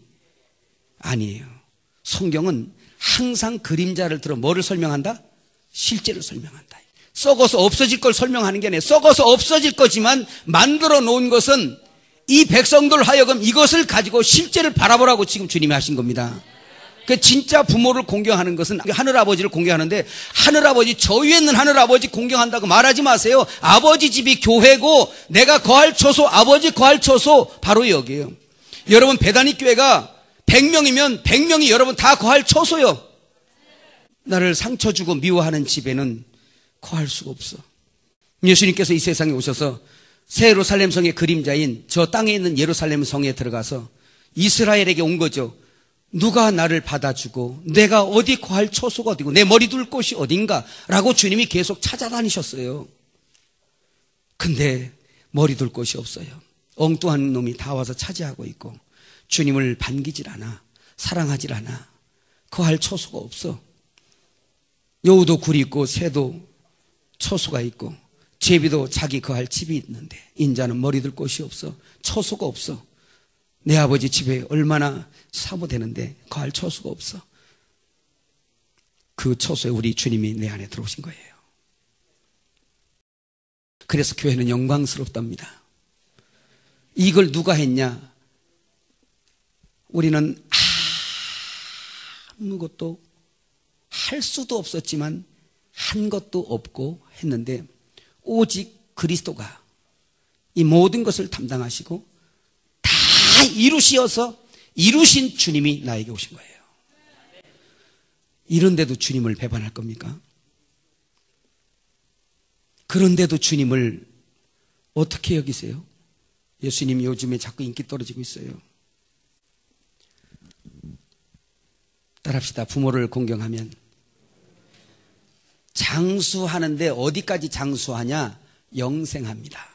아니에요. 성경은 항상 그림자를 들어 뭐를 설명한다? 실제를 설명한다. 썩어서 없어질 걸 설명하는 게 아니에요. 썩어서 없어질 거지만 만들어 놓은 것은 이 백성들 하여금 이것을 가지고 실제를 바라보라고 지금 주님이 하신 겁니다. 그 진짜 부모를 공경하는 것은 하늘아버지를 공경하는데, 하늘아버지, 저 위에 있는 하늘아버지 공경한다고 말하지 마세요. 아버지 집이 교회고 내가 거할 처소, 아버지 거할 처소 바로 여기에요. 여러분 배단위 교회가 100명이면 100명이 여러분 다 거할 처소요. 나를 상처 주고 미워하는 집에는 거할 수가 없어. 예수님께서 이 세상에 오셔서 새 예루살렘 성의 그림자인 저 땅에 있는 예루살렘 성에 들어가서 이스라엘에게 온 거죠. 누가 나를 받아주고 내가 어디 거할 처소가 어디고 내 머리 둘 곳이 어딘가 라고 주님이 계속 찾아다니셨어요. 근데 머리 둘 곳이 없어요. 엉뚱한 놈이 다 와서 차지하고 있고 주님을 반기질 않아, 사랑하질 않아, 거할 처소가 없어. 여우도 굴이 있고 새도 처소가 있고 제비도 자기 거할 집이 있는데 인자는 머리 들 곳이 없어. 처소가 없어. 내 아버지 집에 얼마나 사모되는데 거할 처소가 없어. 그 처소에 우리 주님이 내 안에 들어오신 거예요. 그래서 교회는 영광스럽답니다. 이걸 누가 했냐? 우리는 아무것도 할 수도 없었지만 한 것도 없고 했는데 오직 그리스도가 이 모든 것을 담당하시고 다 이루시어서 이루신 주님이 나에게 오신 거예요. 이런데도 주님을 배반할 겁니까? 그런데도 주님을 어떻게 여기세요? 예수님 요즘에 자꾸 인기 떨어지고 있어요. 따라합시다. 부모를 공경하면 장수하는데 어디까지 장수하냐? 영생합니다.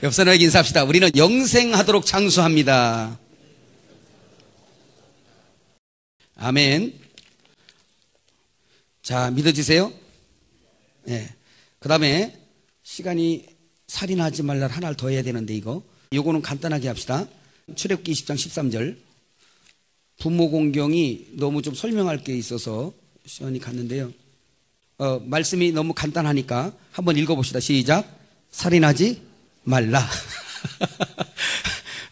옆 사람에게 인사합시다. 우리는 영생하도록 장수합니다. 아멘. 자, 믿어지세요? 네. 그 다음에 시간이 살인하지 말라 하나를 더 해야 되는데 요거는 간단하게 합시다. 출애굽기 20장 13절. 부모 공경이 너무 좀 설명할 게 있어서 시간이 갔는데요. 말씀이 너무 간단하니까 한번 읽어봅시다. 시작. 살인하지 말라.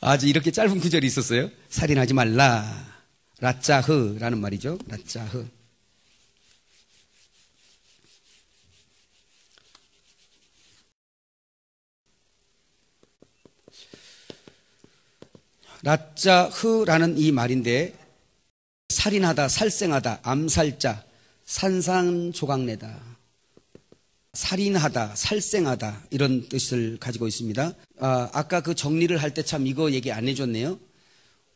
아주 이렇게 짧은 구절이 있었어요. 살인하지 말라. 라짜흐라는 말이죠. 라짜흐. 라짜흐라는 이 말인데 살인하다, 살생하다, 암살자, 산산조각내다, 살인하다, 살생하다 이런 뜻을 가지고 있습니다. 아까 그 정리를 할 때 참 이거 얘기 안 해줬네요.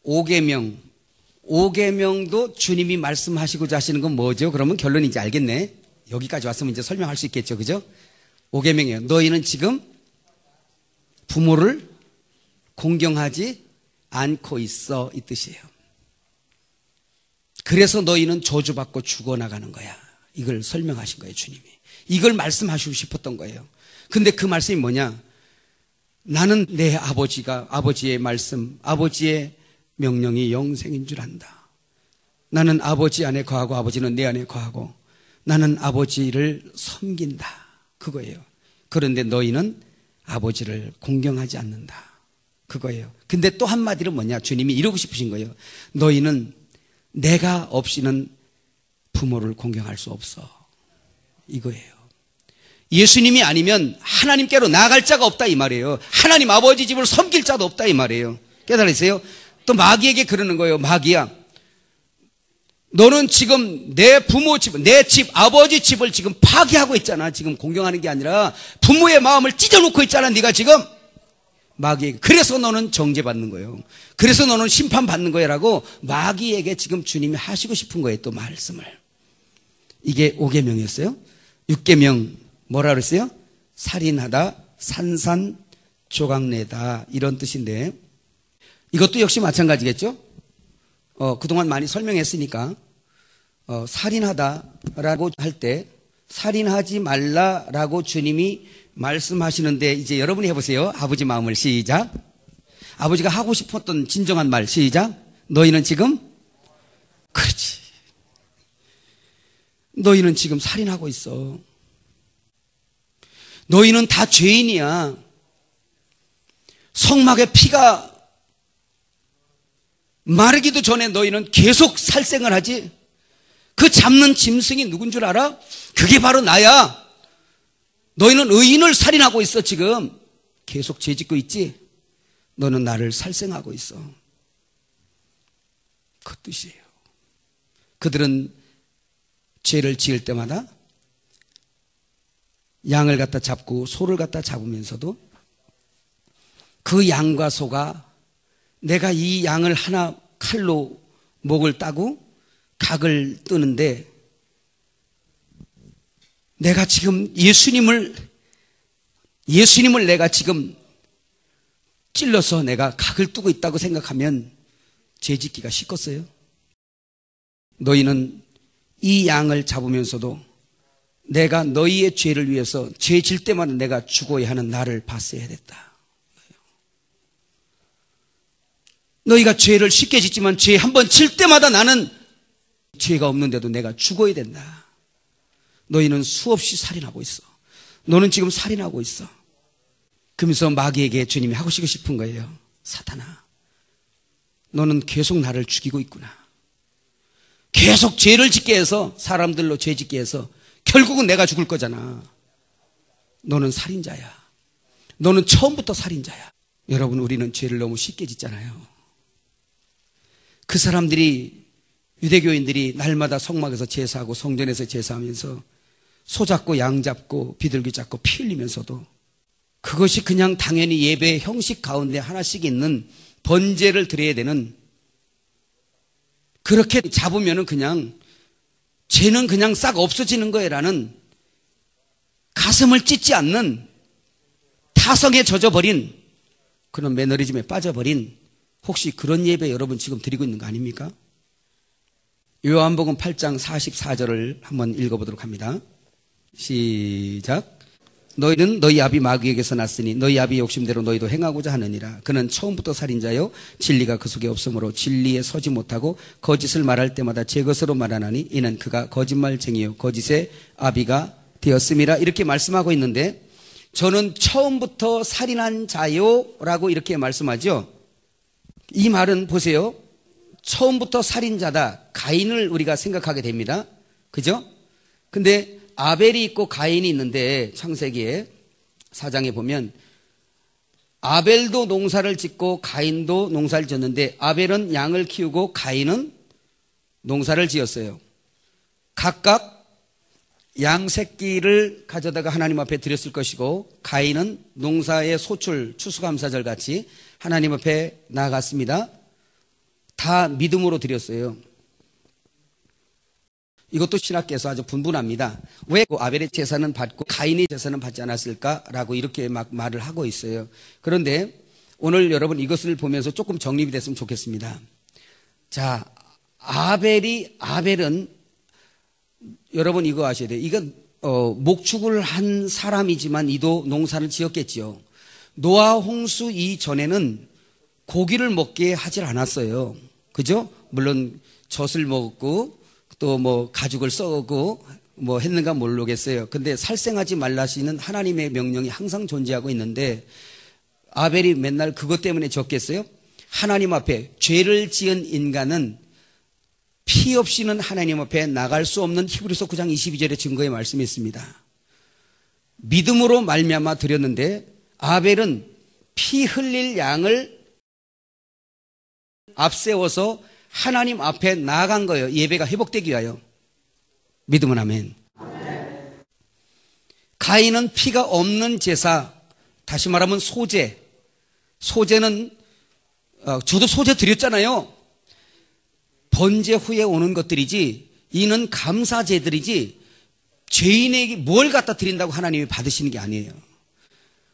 5계명도 주님이 말씀하시고자 하시는 건 뭐죠? 그러면 결론이 이제 알겠네. 여기까지 왔으면 이제 설명할 수 있겠죠. 그죠? 5계명이에요. 너희는 지금 부모를 공경하지 않고 있어 이 뜻이에요. 그래서 너희는 저주받고 죽어나가는 거야. 이걸 설명하신 거예요. 주님이. 이걸 말씀하시고 싶었던 거예요. 근데 그 말씀이 뭐냐? 나는 내 아버지의 말씀, 아버지의 명령이 영생인 줄 안다. 나는 아버지 안에 거하고 아버지는 내 안에 거하고 나는 아버지를 섬긴다. 그거예요. 그런데 너희는 아버지를 공경하지 않는다. 그거예요. 근데 또 한마디로 뭐냐? 주님이 이러고 싶으신 거예요. 너희는 내가 없이는 부모를 공경할 수 없어. 이거예요. 예수님이 아니면 하나님께로 나아갈 자가 없다 이 말이에요. 하나님 아버지 집을 섬길 자도 없다 이 말이에요. 깨달으세요? 또 마귀에게 그러는 거예요. 마귀야, 너는 지금 내 부모 집, 내 집, 아버지 집을 지금 파괴하고 있잖아. 지금 공경하는 게 아니라 부모의 마음을 찢어놓고 있잖아. 네가 지금 마귀에게. 그래서 너는 정죄받는 거예요. 그래서 너는 심판받는 거야라고 마귀에게 지금 주님이 하시고 싶은 거예요. 또 말씀을. 이게 5계명이었어요. 6계명 뭐라 그랬어요? 살인하다, 산산조각내다 이런 뜻인데 이것도 역시 마찬가지겠죠. 그동안 많이 설명했으니까 살인하다라고 할 때 살인하지 말라라고 주님이 말씀하시는데 이제 여러분이 해보세요. 아버지 마음을 시작. 아버지가 하고 싶었던 진정한 말 시작. 너희는 지금 그렇지. 너희는 지금 살인하고 있어. 너희는 다 죄인이야. 성막에 피가 마르기도 전에 너희는 계속 살생을 하지. 그 잡는 짐승이 누군 줄 알아? 그게 바로 나야. 너희는 의인을 살인하고 있어. 지금 계속 죄짓고 있지. 너는 나를 살생하고 있어. 그 뜻이에요. 그들은 죄를 지을 때마다 양을 갖다 잡고 소를 갖다 잡으면서도 그 양과 소가 내가 이 양을 하나 칼로 목을 따고 각을 뜨는데 내가 지금 예수님을 내가 지금 찔러서 내가 각을 뜨고 있다고 생각하면 죄짓기가 쉽겠어요? 너희는 이 양을 잡으면서도 내가 너희의 죄를 위해서 죄 질 때마다 내가 죽어야 하는 나를 봤어야 됐다. 너희가 죄를 쉽게 짓지만 죄 한 번 질 때마다 나는 죄가 없는데도 내가 죽어야 된다. 너희는 수없이 살인하고 있어. 너는 지금 살인하고 있어. 그러면서 마귀에게 주님이 하고 싶은 거예요. 사탄아, 너는 계속 나를 죽이고 있구나. 계속 죄를 짓게 해서, 사람들로 죄 짓게 해서 결국은 내가 죽을 거잖아. 너는 살인자야. 너는 처음부터 살인자야. 여러분, 우리는 죄를 너무 쉽게 짓잖아요. 그 사람들이, 유대교인들이 날마다 성막에서 제사하고 성전에서 제사하면서 소 잡고 양 잡고 비둘기 잡고 피 흘리면서도 그것이 그냥 당연히 예배의 형식 가운데 하나씩 있는 번제를 드려야 되는, 그렇게 잡으면은 그냥 죄는 그냥 싹 없어지는 거예라는 가슴을 찢지 않는 타성에 젖어버린 그런 매너리즘에 빠져버린, 혹시 그런 예배 여러분 지금 드리고 있는 거 아닙니까? 요한복음 8장 44절을 한번 읽어보도록 합니다. 시작. 너희는 너희 아비 마귀에게서 났으니 너희 아비 욕심대로 너희도 행하고자 하느니라. 그는 처음부터 살인자요 진리가 그 속에 없으므로 진리에 서지 못하고 거짓을 말할 때마다 제 것으로 말하나니 이는 그가 거짓말쟁이요 거짓의 아비가 되었음이라. 이렇게 말씀하고 있는데, 저는 처음부터 살인한 자요 라고 이렇게 말씀하죠. 이 말은 보세요, 처음부터 살인자다, 가인을 우리가 생각하게 됩니다. 그죠? 근데 아벨이 있고 가인이 있는데, 창세기에 4장에 보면 아벨도 농사를 짓고 가인도 농사를 지었는데, 아벨은 양을 키우고 가인은 농사를 지었어요. 각각 양 새끼를 가져다가 하나님 앞에 드렸을 것이고, 가인은 농사의 소출, 추수감사절 같이 하나님 앞에 나아갔습니다. 다 믿음으로 드렸어요. 이것도 신학계에서 아주 분분합니다. 왜 아벨의 제사는 받고 가인의 제사는 받지 않았을까라고 이렇게 막 말을 하고 있어요. 그런데 오늘 여러분 이것을 보면서 조금 정립이 됐으면 좋겠습니다. 자, 아벨은 여러분 이거 아셔야 돼요. 이건 목축을 한 사람이지만 이도 농사를 지었겠지요. 노아 홍수 이전에는 고기를 먹게 하질 않았어요. 그죠? 물론 젖을 먹고 또 뭐 가죽을 썩고 뭐 했는가 모르겠어요. 근데 살생하지 말라시는 하나님의 명령이 항상 존재하고 있는데, 아벨이 맨날 그것 때문에 졌겠어요? 하나님 앞에 죄를 지은 인간은 피 없이는 하나님 앞에 나갈 수 없는 히브리서 9장 22절의 증거의 말씀이 있습니다. 믿음으로 말미암아 드렸는데, 아벨은 피 흘릴 양을 앞세워서 하나님 앞에 나아간 거예요. 예배가 회복되기 위하여. 믿음은 아멘. 가인은 피가 없는 제사, 다시 말하면 소제. 소제는 저도 소제 드렸잖아요. 번제 후에 오는 것들이지, 이는 감사제들이지 죄인에게 뭘 갖다 드린다고 하나님이 받으시는 게 아니에요.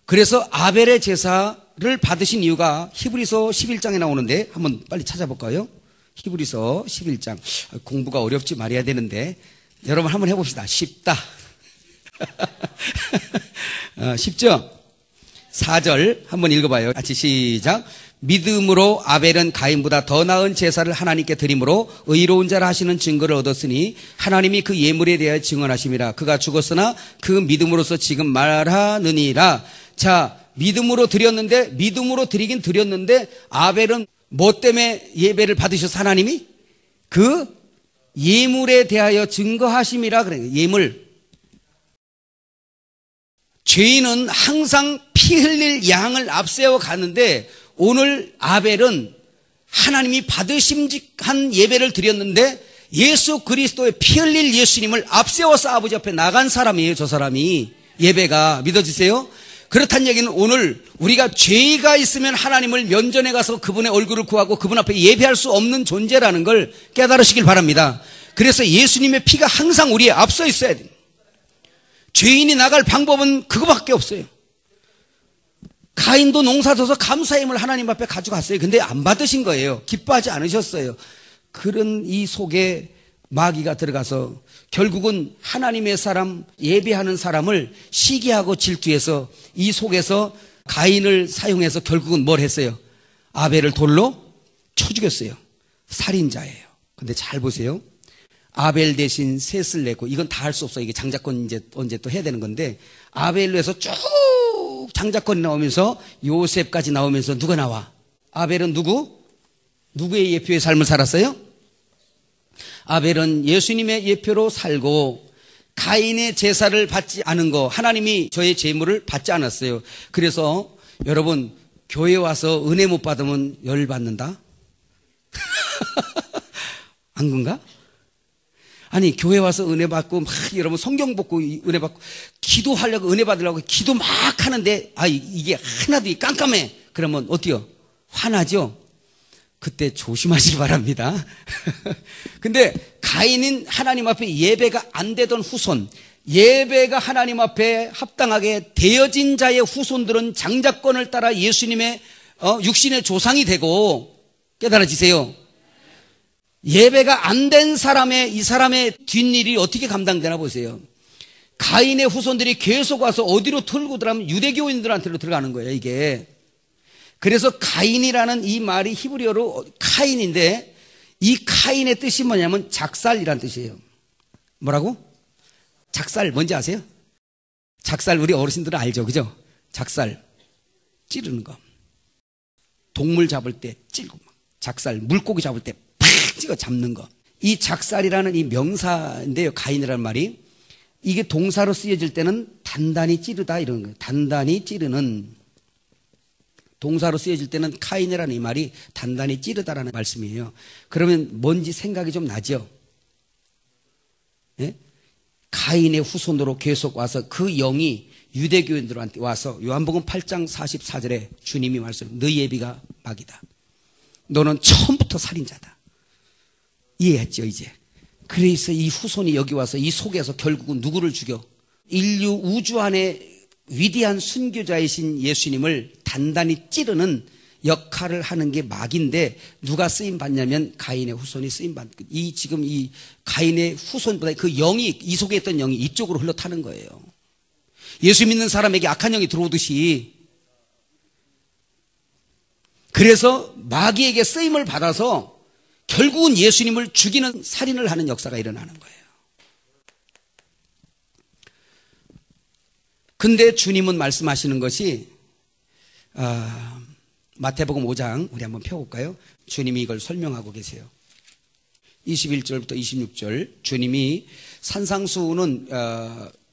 그래서 아벨의 제사를 받으신 이유가 히브리서 11장에 나오는데, 한번 빨리 찾아볼까요? 히브리서 11장. 공부가 어렵지 말해야 되는데 여러분 한번 해봅시다. 쉽다. 쉽죠? 4절 한번 읽어봐요. 같이 시작. 믿음으로 아벨은 가인보다 더 나은 제사를 하나님께 드림으로 의로운 자라 하시는 증거를 얻었으니 하나님이 그 예물에 대하여 증언하심이라. 그가 죽었으나 그 믿음으로서 지금 말하느니라. 자, 믿음으로 드렸는데, 믿음으로 드리긴 드렸는데, 아벨은 뭐 때문에 예배를 받으셔서 하나님이? 그 예물에 대하여 증거하심이라 그래요. 예물. 죄인은 항상 피 흘릴 양을 앞세워 가는데, 오늘 아벨은 하나님이 받으심직한 예배를 드렸는데, 예수 그리스도의 피 흘릴 예수님을 앞세워서 아버지 앞에 나간 사람이에요. 저 사람이. 예배가. 믿어지세요? 그렇다는 얘기는 오늘 우리가 죄가 있으면 하나님을 면전에 가서 그분의 얼굴을 구하고 그분 앞에 예배할 수 없는 존재라는 걸 깨달으시길 바랍니다. 그래서 예수님의 피가 항상 우리에 앞서 있어야 돼요. 죄인이 나갈 방법은 그거밖에 없어요. 가인도 농사져서 감사임을 하나님 앞에 가져갔어요. 근데 안 받으신 거예요. 기뻐하지 않으셨어요. 그런 이 속에 마귀가 들어가서 결국은 하나님의 사람, 예배하는 사람을 시기하고 질투해서 이 속에서 가인을 사용해서 결국은 뭘 했어요? 아벨을 돌로 쳐 죽였어요. 살인자예요. 근데 잘 보세요. 아벨 대신 셋을 내고, 이건 다 할 수 없어요. 이게 장자권 이제 언제 또 해야 되는 건데, 아벨로 해서 쭉 장자권이 나오면서 요셉까지 나오면서 누가 나와? 아벨은 누구? 누구의 예표의 삶을 살았어요? 아벨은 예수님의 예표로 살고 가인의 제사를 받지 않은 거, 하나님이 저의 제물을 받지 않았어요. 그래서 여러분, 교회 와서 은혜 못 받으면 열 받는다? 안 그런가? 아니, 교회 와서 은혜 받고 막 여러분 성경 보고 은혜 받고 기도하려고 은혜 받으려고 기도 막 하는데 이게 하나도 깜깜해. 그러면 어때요? 화나죠? 그때 조심하시기 바랍니다. 근데 가인은 하나님 앞에 예배가 안 되던 후손, 예배가 하나님 앞에 합당하게 되어진 자의 후손들은 장자권을 따라 예수님의 육신의 조상이 되고, 깨달아지세요? 예배가 안 된 사람의, 이 사람의 뒷일이 어떻게 감당되나 보세요. 가인의 후손들이 계속 와서 어디로 털고 들어가면 유대교인들한테로 들어가는 거예요, 이게. 그래서 가인이라는 이 말이 히브리어로 카인인데, 이 카인의 뜻이 뭐냐면 작살이란 뜻이에요. 뭐라고? 작살, 뭔지 아세요? 작살, 우리 어르신들은 알죠, 그죠? 작살, 찌르는 거. 동물 잡을 때 찌르고, 작살, 물고기 잡을 때 팍 찍어 잡는 거. 이 작살이라는 이 명사인데요, 가인이라는 말이. 이게 동사로 쓰여질 때는 단단히 찌르다 이런 거예요. 단단히 찌르는. 동사로 쓰여질 때는 카인이라는 이 말이 단단히 찌르다라는 말씀이에요. 그러면 뭔지 생각이 좀 나죠? 예? 가인의 후손으로 계속 와서 그 영이 유대교인들한테 와서 요한복음 8장 44절에 주님이 말씀, 너희 예비가 마귀다. 너는 처음부터 살인자다. 이해했죠, 이제? 그래서 이 후손이 여기 와서 이 속에서 결국은 누구를 죽여? 인류 우주 안에 위대한 순교자이신 예수님을 단단히 찌르는 역할을 하는 게 마귀인데, 누가 쓰임 받냐면 가인의 후손이 쓰임 받. 지금 이 가인의 후손보다 그 영이, 이 속에 있던 영이 이쪽으로 흘러 타는 거예요. 예수 믿는 사람에게 악한 영이 들어오듯이. 그래서 마귀에게 쓰임을 받아서 결국은 예수님을 죽이는 살인을 하는 역사가 일어나는 거예요. 근데 주님은 말씀하시는 것이 마태복음 5장 우리 한번 펴볼까요? 주님이 이걸 설명하고 계세요. 21절부터 26절 주님이 산상수훈은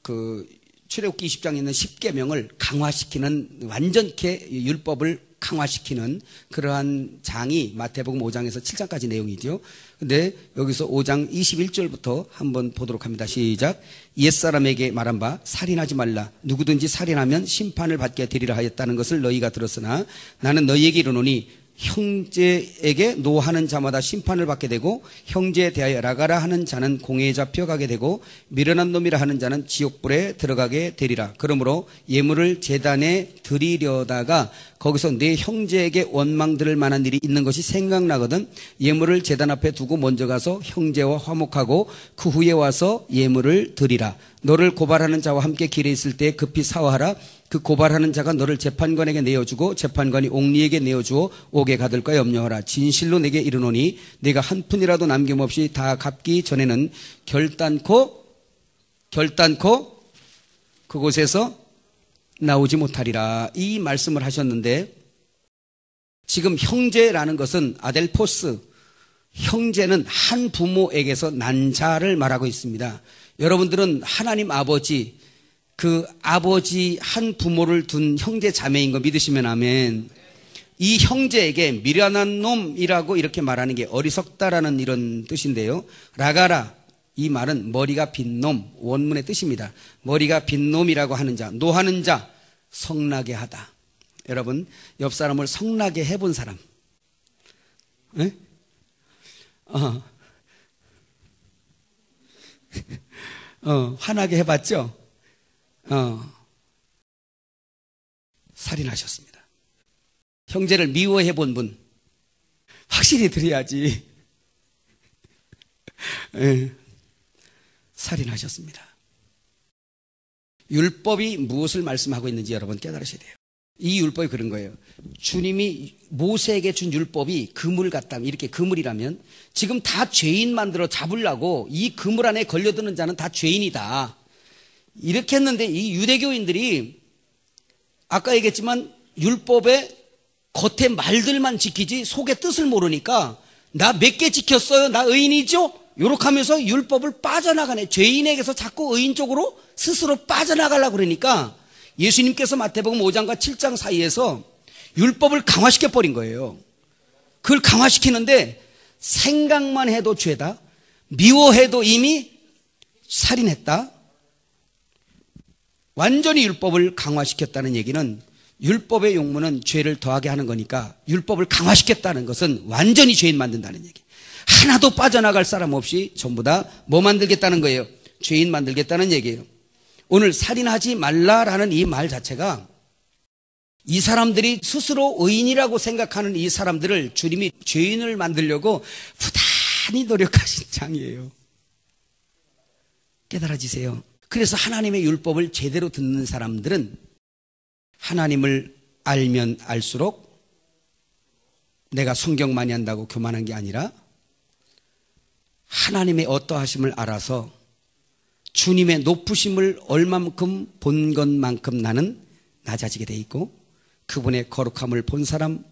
그 출애굽기 20장에 있는 10계명을 강화시키는, 완전케 율법을 강화시키는 그러한 장이 마태복음 5장에서 7장까지 내용이죠. 근데 여기서 5장 21절부터 한번 보도록 합니다. 시작. 옛사람에게 말한 바 살인하지 말라. 누구든지 살인하면 심판을 받게 되리라 하였다는 것을 너희가 들었으나 나는 너희에게 이르노니 형제에게 노하는 자마다 심판을 받게 되고 형제에 대하여 라가라 하는 자는 공회에 잡혀가게 되고 미련한 놈이라 하는 자는 지옥불에 들어가게 되리라. 그러므로 예물을 제단에 드리려다가 거기서 내 형제에게 원망 들을 만한 일이 있는 것이 생각나거든 예물을 제단 앞에 두고 먼저 가서 형제와 화목하고 그 후에 와서 예물을 드리라. 너를 고발하는 자와 함께 길에 있을 때 급히 사화하라. 그 고발하는 자가 너를 재판관에게 내어주고 재판관이 옥리에게 내어주어 옥에 가둘까 염려하라. 진실로 내게 이르노니 내가 한 푼이라도 남김없이 다 갚기 전에는 결단코 그곳에서 나오지 못하리라. 이 말씀을 하셨는데, 지금 형제라는 것은 아델포스, 형제는 한 부모에게서 난 자를 말하고 있습니다. 여러분들은 하나님 아버지, 그 아버지 한 부모를 둔 형제 자매인 거 믿으시면 아멘. 이 형제에게 미련한 놈이라고 이렇게 말하는 게 어리석다라는 이런 뜻인데요. 라가라, 이 말은 머리가 빈 놈, 원문의 뜻입니다. 머리가 빈 놈이라고 하는 자, 노하는 자, 성나게 하다. 여러분, 옆 사람을 성나게 해본 사람, 에? 화나게 해봤죠? 살인하셨습니다. 형제를 미워해 본 분, 확실히 드려야지. 예, 살인하셨습니다. 율법이 무엇을 말씀하고 있는지 여러분 깨달으셔야 돼요. 이 율법이 그런 거예요. 주님이 모세에게 준 율법이 그물 같다면, 이렇게 그물이라면 지금 다 죄인 만들어 잡으려고 이 그물 안에 걸려드는 자는 다 죄인이다. 이렇게 했는데 이 유대교인들이 아까 얘기했지만 율법의 겉에 말들만 지키지 속의 뜻을 모르니까 나 몇 개 지켰어요? 나 의인이죠? 요렇게 하면서 율법을 빠져나가네. 죄인에게서 자꾸 의인 쪽으로 스스로 빠져나가려고 그러니까 예수님께서 마태복음 5장과 7장 사이에서 율법을 강화시켜 버린 거예요. 그걸 강화시키는데 생각만 해도 죄다. 미워해도 이미 살인했다. 완전히 율법을 강화시켰다는 얘기는 율법의 용무는 죄를 더하게 하는 거니까 율법을 강화시켰다는 것은 완전히 죄인 만든다는 얘기. 하나도 빠져나갈 사람 없이 전부 다 뭐 만들겠다는 거예요? 죄인 만들겠다는 얘기예요. 오늘 살인하지 말라라는 이 말 자체가 이 사람들이 스스로 의인이라고 생각하는 이 사람들을 주님이 죄인을 만들려고 부단히 노력하신 장이에요. 깨달아지세요. 그래서 하나님의 율법을 제대로 듣는 사람들은 하나님을 알면 알수록 내가 성경 많이 한다고 교만한 게 아니라 하나님의 어떠하심을 알아서 주님의 높으심을 얼마만큼 본 것만큼 나는 낮아지게 돼 있고 그분의 거룩함을 본 사람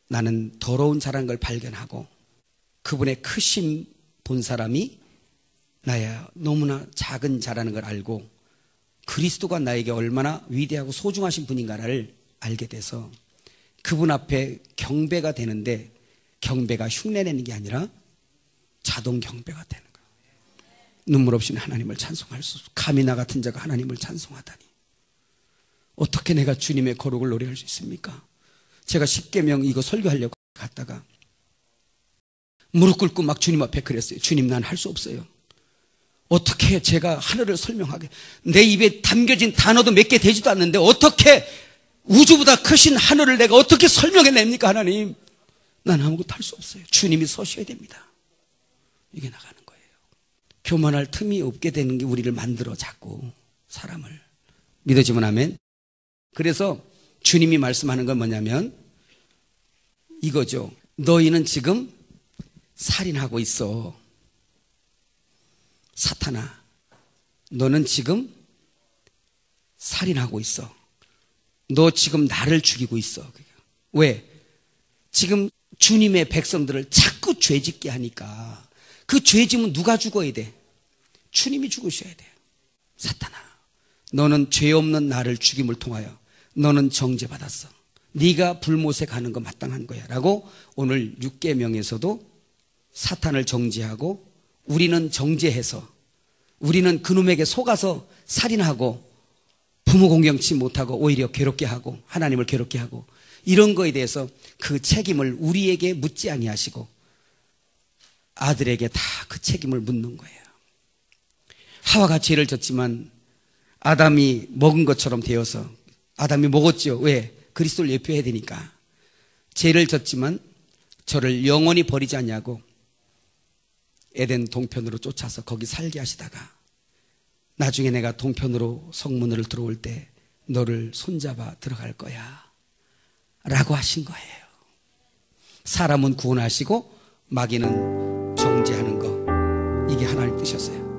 나는 더러운 자라는 걸 발견하고 그분의 크심 본 사람이 나야 너무나 작은 자라는 걸 알고 그리스도가 나에게 얼마나 위대하고 소중하신 분인가를 알게 돼서 그분 앞에 경배가 되는데 경배가 흉내내는 게 아니라 자동 경배가 되는 거예요. 눈물 없이는 하나님을 찬송할 수 없어. 감히 나 같은 자가 하나님을 찬송하다니 어떻게 내가 주님의 거룩을 노래할 수 있습니까? 제가 10계명 이거 설교하려고 갔다가 무릎 꿇고 막 주님 앞에 그랬어요. 주님 난 할 수 없어요. 어떻게 제가 하늘을 설명하게 내 입에 담겨진 단어도 몇 개 되지도 않는데 어떻게 우주보다 크신 하늘을 내가 어떻게 설명해냅니까 하나님? 난 아무것도 할 수 없어요. 주님이 서셔야 됩니다. 이게 나가는 거예요. 교만할 틈이 없게 되는 게 우리를 만들어 자꾸 사람을. 믿어지면 아멘. 그래서 주님이 말씀하는 건 뭐냐면 이거죠. 너희는 지금 살인하고 있어. 사탄아, 너는 지금 살인하고 있어. 너 지금 나를 죽이고 있어. 왜? 지금 주님의 백성들을 자꾸 죄짓게 하니까 그 죄짐은 누가 죽어야 돼? 주님이 죽으셔야 돼요. 사탄아, 너는 죄 없는 나를 죽임을 통하여 너는 정죄받았어. 네가 불못에 가는 거 마땅한 거야 라고 오늘 6계명에서도 사탄을 정죄하고 우리는 정죄해서 우리는 그놈에게 속아서 살인하고 부모 공경치 못하고 오히려 괴롭게 하고 하나님을 괴롭게 하고 이런 거에 대해서 그 책임을 우리에게 묻지 아니하시고 아들에게 다 그 책임을 묻는 거예요. 하와가 죄를 졌지만 아담이 먹은 것처럼 되어서 아담이 먹었죠. 왜? 그리스도를 예표해야 되니까. 죄를 졌지만 저를 영원히 버리지 않냐고 에덴 동편으로 쫓아서 거기 살게 하시다가 나중에 내가 동편으로 성문으로 들어올 때 너를 손잡아 들어갈 거야 라고 하신 거예요. 사람은 구원하시고 마귀는 정죄하는 거, 이게 하나님 뜻이었어요.